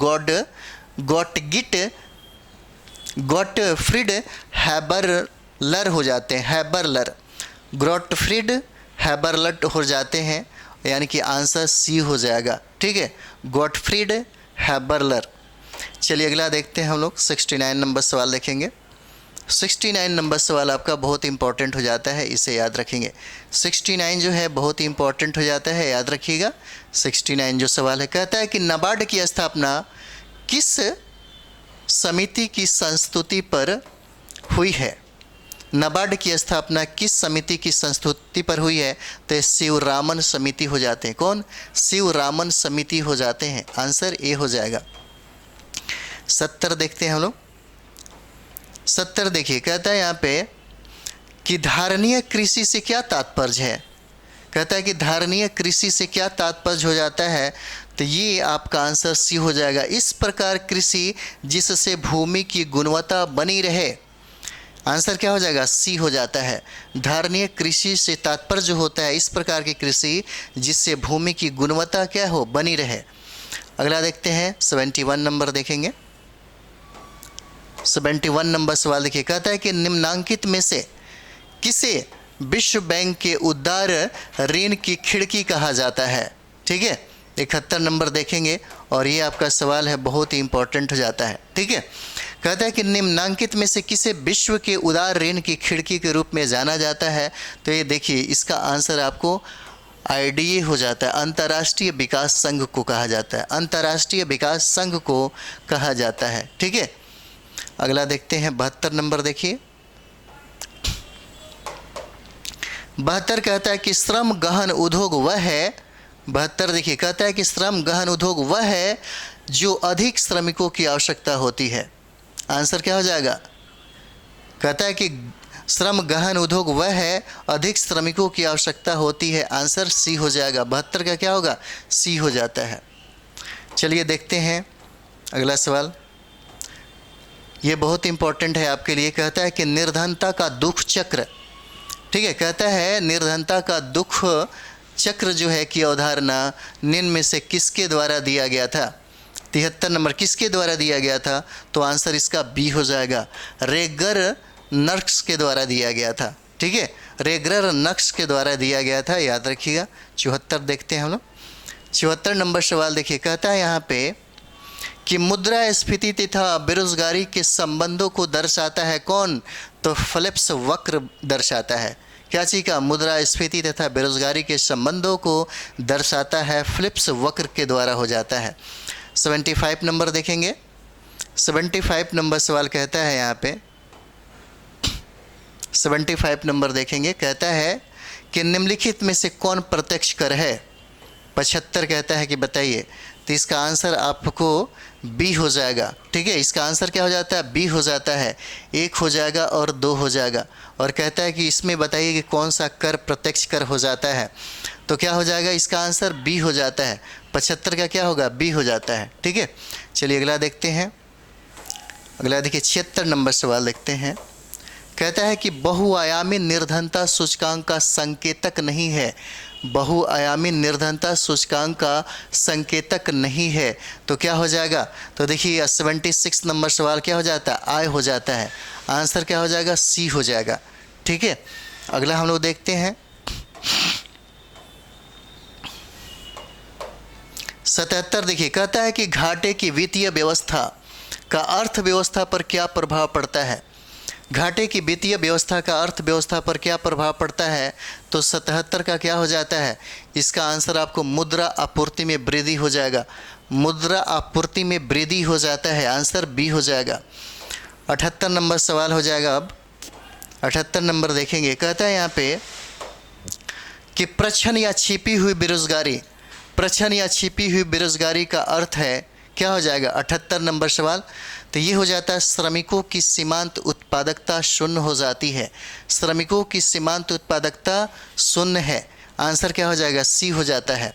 गॉटफ्रीड हैबरलर हो जाते हैं, हैबरलर, गॉटफ्रीड हैबरलर हो जाते हैं, यानी कि आंसर सी हो जाएगा। ठीक है, गॉटफ्रीड हैबरलर। चलिए अगला देखते हैं हम लोग 69 नंबर सवाल देखेंगे। 69 नंबर सवाल आपका बहुत इंपॉर्टेंट हो जाता है, इसे याद रखेंगे। 69 जो है बहुत इंपॉर्टेंट हो जाता है, याद रखिएगा। 69 जो सवाल है, कहता है कि नाबार्ड की स्थापना किस समिति की संस्तुति पर हुई है। नाबार्ड की स्थापना किस समिति की संस्तुति पर हुई है, तो शिवरामन समिति हो जाते हैं। कौन, शिवरामन समिति हो जाते हैं। आंसर ए हो जाएगा। 70 देखते हैं हम लोग। 70 देखिए, कहता है यहाँ पे कि धारणीय कृषि से क्या तात्पर्य है। कहता है कि धारणीय कृषि से क्या तात्पर्य हो जाता है, तो ये आपका आंसर सी हो जाएगा। इस प्रकार कृषि जिससे भूमि की गुणवत्ता बनी रहे। आंसर क्या हो जाएगा, सी हो जाता है। धारणीय कृषि से तात्पर्य जो होता है इस प्रकार की कृषि जिससे भूमि की गुणवत्ता क्या हो, बनी रहे। अगला देखते हैं 71 नंबर देखेंगे। 71 नंबर सवाल देखिए, कहता है कि निम्नांकित में से किसे विश्व बैंक के उदार ऋण की खिड़की कहा जाता है। ठीक है, 71 नंबर देखेंगे और ये आपका सवाल है, बहुत ही इंपॉर्टेंट हो जाता है। ठीक है, कहता है कि निम्नांकित में से किसे विश्व के उदार ऋण की खिड़की के रूप में जाना जाता है। तो ये देखिए इसका आंसर आपको आईडीए हो जाता है, अंतर्राष्ट्रीय विकास संघ को कहा जाता है, अंतर्राष्ट्रीय विकास संघ को कहा जाता है। ठीक है, अगला देखते हैं 72 नंबर देखिए। 72 कहता है कि श्रम गहन उद्योग वह है, 72 देखिए कहता है कि श्रम गहन उद्योग वह है जो अधिक श्रमिकों की आवश्यकता होती है। आंसर क्या हो जाएगा, कहता है कि श्रम गहन उद्योग वह है अधिक श्रमिकों की आवश्यकता होती है। आंसर सी हो जाएगा, 72 का क्या होगा, सी हो जाता है। चलिए देखते हैं अगला सवाल, ये बहुत इंपॉर्टेंट है आपके लिए। कहता है कि निर्धनता का दुख चक्र, ठीक है, कहता है निर्धनता का दुख चक्र जो है कि अवधारणा निम्न में से किसके द्वारा दिया गया था। 73 नंबर किसके द्वारा दिया गया था, तो आंसर इसका बी हो जाएगा, रेगर नक्श के द्वारा दिया गया था। ठीक है, रेगर नक्श के द्वारा दिया गया था, याद रखिएगा। 74 देखते हैं हम लोग। 74 नंबर सवाल देखिए, कहता है यहाँ पे कि मुद्रास्फीति तथा बेरोजगारी के संबंधों को दर्शाता है कौन, तो फिलिप्स वक्र दर्शाता है। क्या चीज़ का, मुद्रास्फीति तथा बेरोजगारी के संबंधों को दर्शाता है, फिलिप्स वक्र के द्वारा हो जाता है। 75 नंबर देखेंगे। 75 नंबर सवाल कहता है यहाँ पे, 75 नंबर देखेंगे, कहता है कि निम्नलिखित में से कौन प्रत्यक्ष कर है। 75 कहता है कि बताइए, तो इसका आंसर आपको बी हो जाएगा। ठीक है, इसका आंसर क्या हो जाता है, बी हो जाता है, 1 हो जाएगा और 2 हो जाएगा। और कहता है कि इसमें बताइए कि कौन सा कर प्रत्यक्ष कर हो जाता है, तो क्या हो जाएगा, इसका आंसर बी हो जाता है। 75 का क्या होगा, बी हो जाता है। ठीक है, चलिए अगला देखते हैं। अगला देखिए 76 नंबर सवाल देखते हैं। कहता है कि बहुआयामी निर्धनता सूचकांक का संकेतक नहीं है, बहुआयामी निर्धनता सूचकांक का संकेतक नहीं है, तो क्या हो जाएगा, तो देखिए 76 नंबर सवाल क्या हो जाता है, आई हो जाता है। आंसर क्या हो जाएगा, सी हो जाएगा। ठीक है, अगला हम लोग देखते हैं 77 देखिए, कहता है कि घाटे की वित्तीय व्यवस्था का अर्थव्यवस्था पर क्या प्रभाव पड़ता है। घाटे की वित्तीय व्यवस्था का अर्थव्यवस्था पर क्या प्रभाव पड़ता है, तो 77 का क्या हो जाता है, इसका आंसर आपको मुद्रा आपूर्ति में वृद्धि हो जाएगा, मुद्रा आपूर्ति में वृद्धि हो जाता है। आंसर बी हो जाएगा। 78 नंबर सवाल हो जाएगा। अब 78 नंबर देखेंगे, कहता है यहाँ पे कि प्रच्छन्न या छिपी हुई बेरोजगारी, प्रच्छन्न या छिपी हुई बेरोजगारी का अर्थ है, क्या हो जाएगा 78 नंबर सवाल, तो ये हो जाता है श्रमिकों की सीमांत उत्पादकता शून्य हो जाती है, श्रमिकों की सीमांत उत्पादकता शून्य है। आंसर क्या हो जाएगा, सी हो जाता है।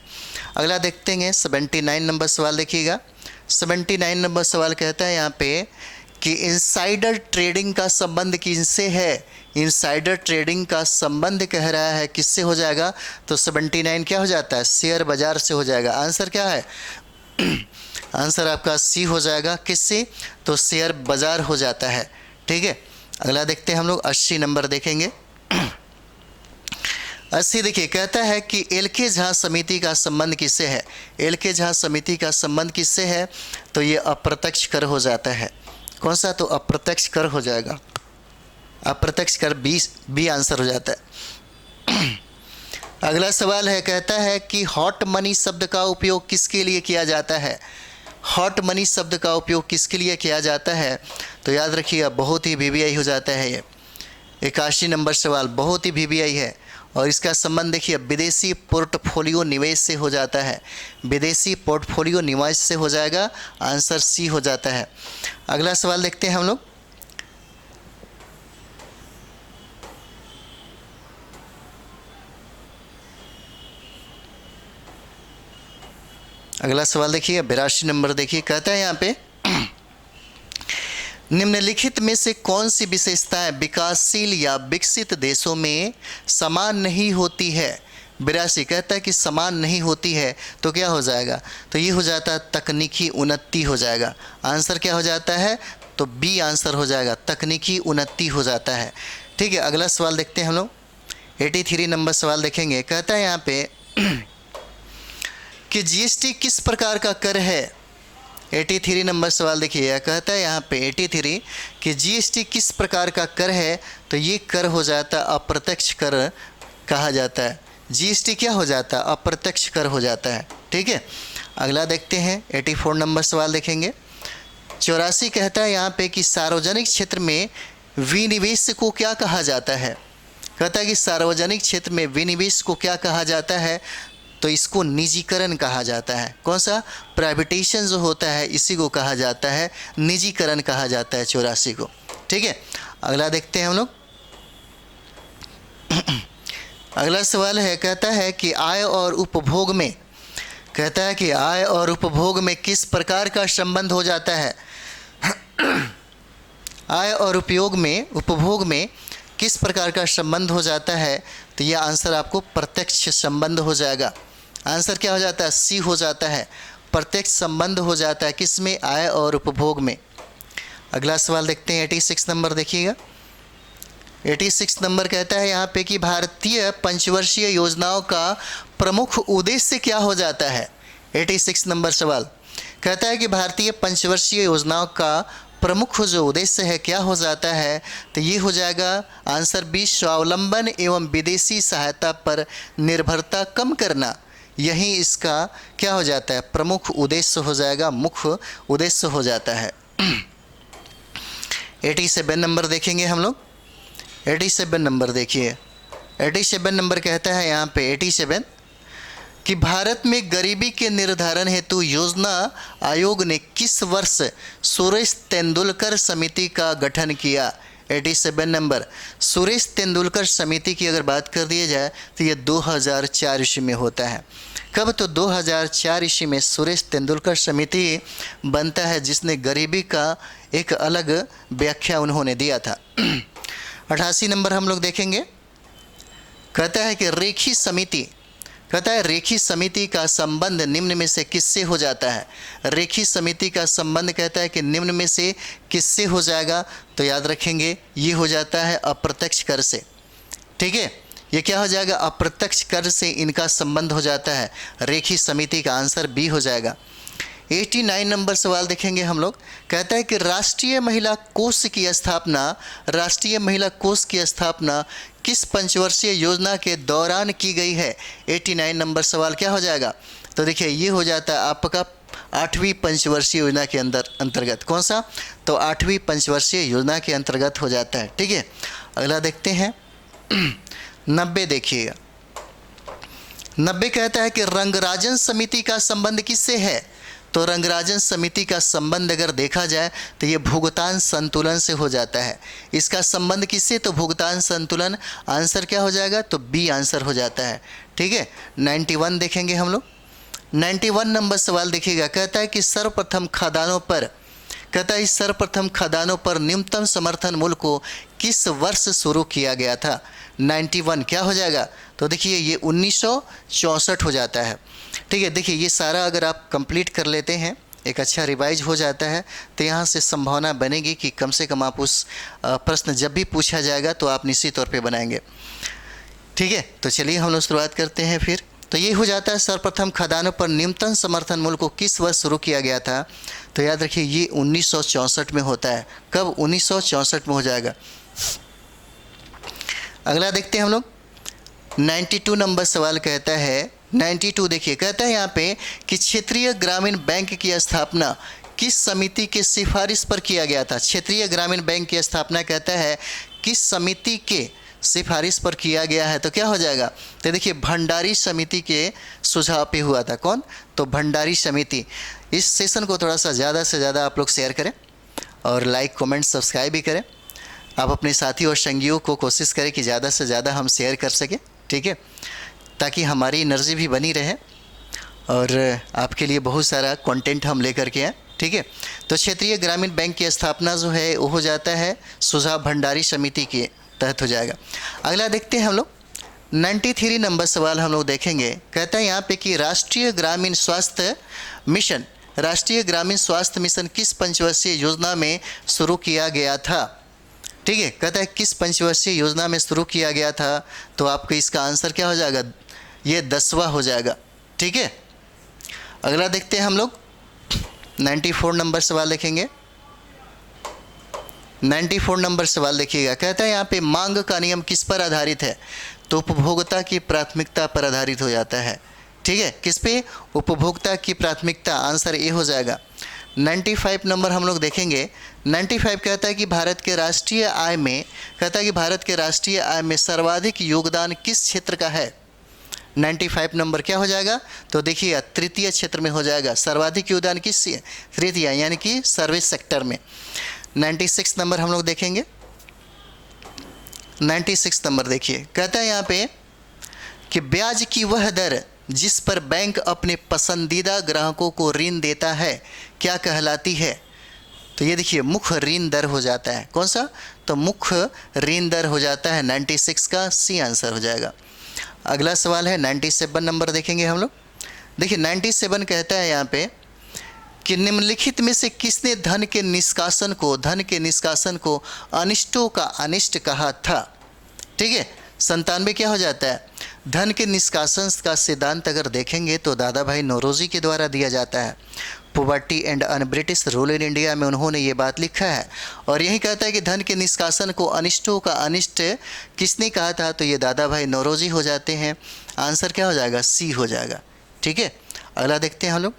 अगला देखते हैं 79 नंबर सवाल देखिएगा। 79 नंबर सवाल कहता है यहाँ पे कि इनसाइडर ट्रेडिंग का संबंध किससे है, इनसाइडर ट्रेडिंग का संबंध कह रहा है किससे हो जाएगा, तो 79 क्या हो जाता है, शेयर बाजार से हो जाएगा। आंसर क्या है, आंसर आपका सी हो जाएगा, किससे, तो शेयर बाजार हो जाता है। ठीक है, अगला देखते हैं हम लोग 80 नंबर देखेंगे। 80 देखिए, कहता है कि एलके झा समिति का संबंध किससे है, एलके झा समिति का संबंध किससे है, तो ये अप्रत्यक्ष कर हो जाता है। कौन सा, तो अप्रत्यक्ष कर हो जाएगा, अप्रत्यक्ष कर बी आंसर हो जाता है। अगला सवाल है, कहता है कि हॉट मनी शब्द का उपयोग किसके लिए किया जाता है, हॉट मनी शब्द का उपयोग किसके लिए किया जाता है, तो याद रखिएगा बहुत ही वीवीआई हो जाता है ये। 81 नंबर सवाल बहुत ही वीवीआई है और इसका संबंध देखिए विदेशी पोर्टफोलियो निवेश से हो जाता है, विदेशी पोर्टफोलियो निवेश से हो जाएगा। आंसर सी हो जाता है। अगला सवाल देखते हैं हम लोग। अगला सवाल देखिए 82 नंबर देखिए, कहता है यहाँ पे निम्नलिखित में से कौन सी विशेषताएं विकासशील या विकसित देशों में समान नहीं होती है? 82 कहता है कि समान नहीं होती है, तो क्या हो जाएगा? तो ये हो जाता है तकनीकी उन्नति हो जाएगा। आंसर क्या हो जाता है? तो बी आंसर हो जाएगा, तकनीकी उन्नति हो जाता है। ठीक है, अगला सवाल देखते हैं हम लोग। 83 नंबर सवाल देखेंगे। कहता है यहाँ पे कि जीएसटी किस प्रकार का कर है? 83 नंबर सवाल देखिए, कहता है यहाँ पे 83 कि जीएसटी किस प्रकार का कर है? तो ये कर हो जाता है अप्रत्यक्ष कर कहा जाता है। जीएसटी क्या हो जाता है? अप्रत्यक्ष कर हो जाता है। ठीक है, अगला देखते हैं। 84 नंबर सवाल देखेंगे। 84 कहता है यहाँ पे कि सार्वजनिक क्षेत्र में विनिवेश को क्या कहा जाता है? कहता है कि सार्वजनिक क्षेत्र में विनिवेश को क्या कहा जाता है? तो इसको निजीकरण कहा जाता है। कौन सा? प्राइवेटेशन जो होता है इसी को कहा जाता है, निजीकरण कहा जाता है 84 को। ठीक है, अगला देखते हैं हम लोग। अगला सवाल है, कहता है कि आय और उपभोग में, कहता है कि आय और उपभोग में किस प्रकार का संबंध हो जाता है? आय और उपभोग में किस प्रकार का संबंध हो जाता है? तो यह आंसर आपको प्रत्यक्ष संबंध हो जाएगा। आंसर क्या हो जाता है? सी हो जाता है, प्रत्यक्ष संबंध हो जाता है। किस में? आय और उपभोग में। अगला सवाल देखते हैं। 86 नंबर देखिएगा। 86 नंबर कहता है यहाँ पे कि भारतीय पंचवर्षीय योजनाओं का प्रमुख उद्देश्य क्या हो जाता है? 86 नंबर सवाल कहता है कि भारतीय पंचवर्षीय योजनाओं का प्रमुख जो उद्देश्य है क्या हो जाता है? तो ये हो जाएगा आंसर बी, स्वावलंबन एवं विदेशी सहायता पर निर्भरता कम करना। यही इसका क्या हो जाता है? प्रमुख उद्देश्य हो जाएगा, मुख्य उद्देश्य हो जाता है। 87 नंबर देखेंगे हम लोग। 87 नंबर देखिए। 87 नंबर कहता है यहाँ पे 87 कि भारत में गरीबी के निर्धारण हेतु योजना आयोग ने किस वर्ष सुरेश तेंदुलकर समिति का गठन किया? 87 नंबर सुरेश तेंदुलकर समिति की अगर बात कर दी जाए तो ये 2004 ईस्वी में होता है। कब? तो 2004 ईस्वी में सुरेश तेंदुलकर समिति बनता है, जिसने गरीबी का एक अलग व्याख्या उन्होंने दिया था। 88 नंबर हम लोग देखेंगे। कहता है कि रेखी समिति, कहता है रेखी समिति का संबंध निम्न में से किससे हो जाता है? रेखी समिति का संबंध कहता है कि निम्न में से किससे हो जाएगा? तो याद रखेंगे ये हो जाता है अप्रत्यक्ष कर से। ठीक है, ये क्या हो जाएगा? अप्रत्यक्ष कर से इनका संबंध हो जाता है। रेखी समिति का आंसर बी हो जाएगा। 89 नंबर सवाल देखेंगे हम लोग। कहता है कि राष्ट्रीय महिला कोष की स्थापना, राष्ट्रीय महिला कोष की स्थापना किस पंचवर्षीय योजना के दौरान की गई है? 89 नंबर सवाल क्या हो जाएगा? तो देखिए ये हो जाता है आपका 8वीं पंचवर्षीय योजना के अंतर्गत। कौन सा? तो 8वीं पंचवर्षीय योजना के अंतर्गत हो जाता है। ठीक है, अगला देखते हैं। 90 देखिएगा। 90 कहता है कि रंगराजन समिति का संबंध किससे है? तो रंगराजन समिति का संबंध अगर देखा जाए तो ये भुगतान संतुलन से हो जाता है। इसका संबंध किससे? तो भुगतान संतुलन। आंसर क्या हो जाएगा? तो बी आंसर हो जाता है। ठीक है, 91 देखेंगे हम लोग। 91 नंबर सवाल देखिएगा। कहता है कि सर्वप्रथम खदानों पर, कहता है सर्वप्रथम खदानों पर न्यूनतम समर्थन मूल्य को किस वर्ष शुरू किया गया था? 91 क्या हो जाएगा? तो देखिए ये 1964 हो जाता है। ठीक है, देखिए ये सारा अगर आप कंप्लीट कर लेते हैं, एक अच्छा रिवाइज हो जाता है, तो यहाँ से संभावना बनेगी कि कम से कम आप उस प्रश्न जब भी पूछा जाएगा तो आप निश्चित तौर पे बनाएंगे। ठीक है, तो चलिए हम लोग शुरुआत करते हैं फिर। तो ये हो जाता है सर्वप्रथम खदानों पर न्यूनतम समर्थन मूल्य को किस वर्ष शुरू किया गया था? तो याद रखिए ये 1964 में होता है। कब? 1964 में हो जाएगा। अगला देखते हैं हम लोग। 92 नंबर सवाल कहता है, 92 देखिए, कहता है यहाँ पे कि क्षेत्रीय ग्रामीण बैंक की स्थापना किस समिति के सिफारिश पर किया गया था? क्षेत्रीय ग्रामीण बैंक की स्थापना कहता है किस समिति के सिफारिश पर किया गया है? तो क्या हो जाएगा? तो देखिए भंडारी समिति के सुझाव पे हुआ था। कौन? तो भंडारी समिति। इस सेशन को थोड़ा सा ज़्यादा से ज़्यादा आप लोग शेयर करें और लाइक कमेंट सब्सक्राइब भी करें। आप अपने साथी और संगियों को कोशिश करें कि ज़्यादा से ज़्यादा हम शेयर कर सकें। ठीक है, ताकि हमारी एनर्जी भी बनी रहे और आपके लिए बहुत सारा कंटेंट हम लेकर के आए। ठीक है। तो क्षेत्रीय ग्रामीण बैंक की स्थापना जो है वो हो जाता है सुझाव भंडारी समिति के तहत हो जाएगा। अगला देखते हैं हम लोग 93 नंबर सवाल हम लोग देखेंगे। कहता है यहाँ पे कि राष्ट्रीय ग्रामीण स्वास्थ्य मिशन किस पंचवर्षीय योजना में शुरू किया गया था? ठीक है, कहता है किस पंचवर्षीय योजना में शुरू किया गया था, तो आपको इसका आंसर क्या हो जाएगा? ये 10वां हो जाएगा। ठीक है। अगला देखते हैं हम लोग 94 नंबर सवाल देखेंगे। 94 नंबर सवाल देखिएगा। कहता है यहाँ पे मांग का नियम किस पर आधारित है? तो उपभोक्ता की प्राथमिकता पर आधारित हो जाता है। ठीक है, किस पे? उपभोक्ता की प्राथमिकता। आंसर ए हो जाएगा। 95 नंबर हम लोग देखेंगे। 95 कहता है कि भारत के राष्ट्रीय आय में सर्वाधिक योगदान किस क्षेत्र का है? 95 नंबर क्या हो जाएगा? तो देखिए तृतीय क्षेत्र में हो जाएगा। सर्वाधिक योगदान किस? तृतीय, यानी कि सर्विस सेक्टर में। 96 नंबर हम लोग देखेंगे। 96 नंबर देखिए, कहता है यहाँ पे कि ब्याज की वह दर जिस पर बैंक अपने पसंदीदा ग्राहकों को ऋण देता है क्या कहलाती है? तो ये देखिए मुख्य ऋण दर हो जाता है। कौन सा? तो मुख्य ऋण दर हो जाता है। 96 का सी आंसर हो जाएगा। अगला सवाल है 97 नंबर देखेंगे हम लोग। देखिए 97 कहता है यहाँ पे कि निम्नलिखित में से किसने धन के निष्कासन को अनिष्टों का अनिष्ट कहा था? ठीक है। 97 क्या हो जाता है? धन के निष्कासन का सिद्धांत अगर देखेंगे तो दादा भाई नौरोजी के द्वारा दिया जाता है। Poverty and un British rule in India में उन्होंने ये बात लिखा है। और यही कहता है कि धन के निष्कासन को अनिष्टों का अनिष्ट किसने कहा था? तो ये दादा भाई नौरोजी हो जाते हैं। आंसर क्या हो जाएगा? सी हो जाएगा। ठीक है। अगला देखते हैं हम लोग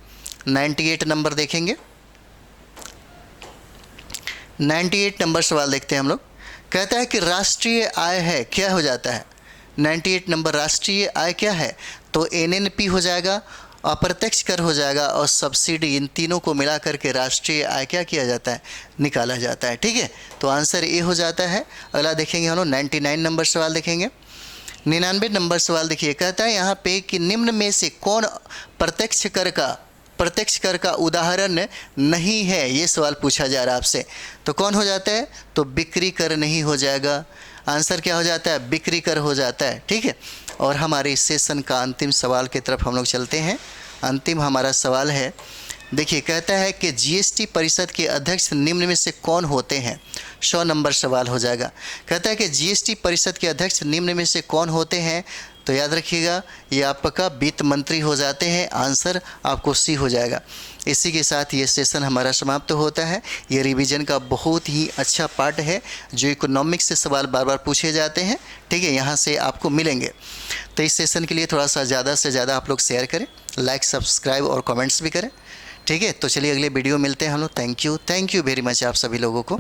98 नंबर देखेंगे। 98 नंबर सवाल देखते हैं हम लोग। कहता है कि राष्ट्रीय आय है, क्या हो जाता है? 98 नंबर राष्ट्रीय आय क्या है? तो एनएनपी हो जाएगा, अप्रत्यक्ष कर हो जाएगा और सब्सिडी, इन तीनों को मिला करके राष्ट्रीय आय क्या किया जाता है? निकाला जाता है। ठीक है, तो आंसर ए हो जाता है। अगला देखेंगे हम लोग 99 नंबर सवाल देखेंगे। 99 नंबर सवाल देखिए, कहता है यहाँ पे कि निम्न में से कौन प्रत्यक्ष कर का उदाहरण नहीं है? ये सवाल पूछा जा रहा है आपसे। तो कौन हो जाता है? तो बिक्री कर नहीं हो जाएगा। आंसर क्या हो जाता है? बिक्री कर हो जाता है। ठीक है। और हमारे इस सेशन का अंतिम सवाल की तरफ हम लोग चलते हैं। अंतिम हमारा सवाल है, देखिए कहता है कि जीएसटी परिषद के अध्यक्ष निम्न में से कौन होते हैं? 100 नंबर सवाल हो जाएगा। कहता है कि जीएसटी परिषद के अध्यक्ष निम्न में से कौन होते हैं? तो याद रखिएगा ये आपका वित्त मंत्री हो जाते हैं। आंसर आपको सी हो जाएगा। इसी के साथ ये सेशन हमारा समाप्त होता है। ये रिवीजन का बहुत ही अच्छा पार्ट है जो इकोनॉमिक्स से सवाल बार बार पूछे जाते हैं। ठीक है, यहाँ से आपको मिलेंगे। तो इस सेशन के लिए थोड़ा सा ज़्यादा से ज़्यादा आप लोग शेयर करें, लाइक, सब्सक्राइब और कमेंट्स भी करें। ठीक है, तो चलिए अगले वीडियो मिलते हैं हम लोग। थैंक यू वेरी मच आप सभी लोगों को।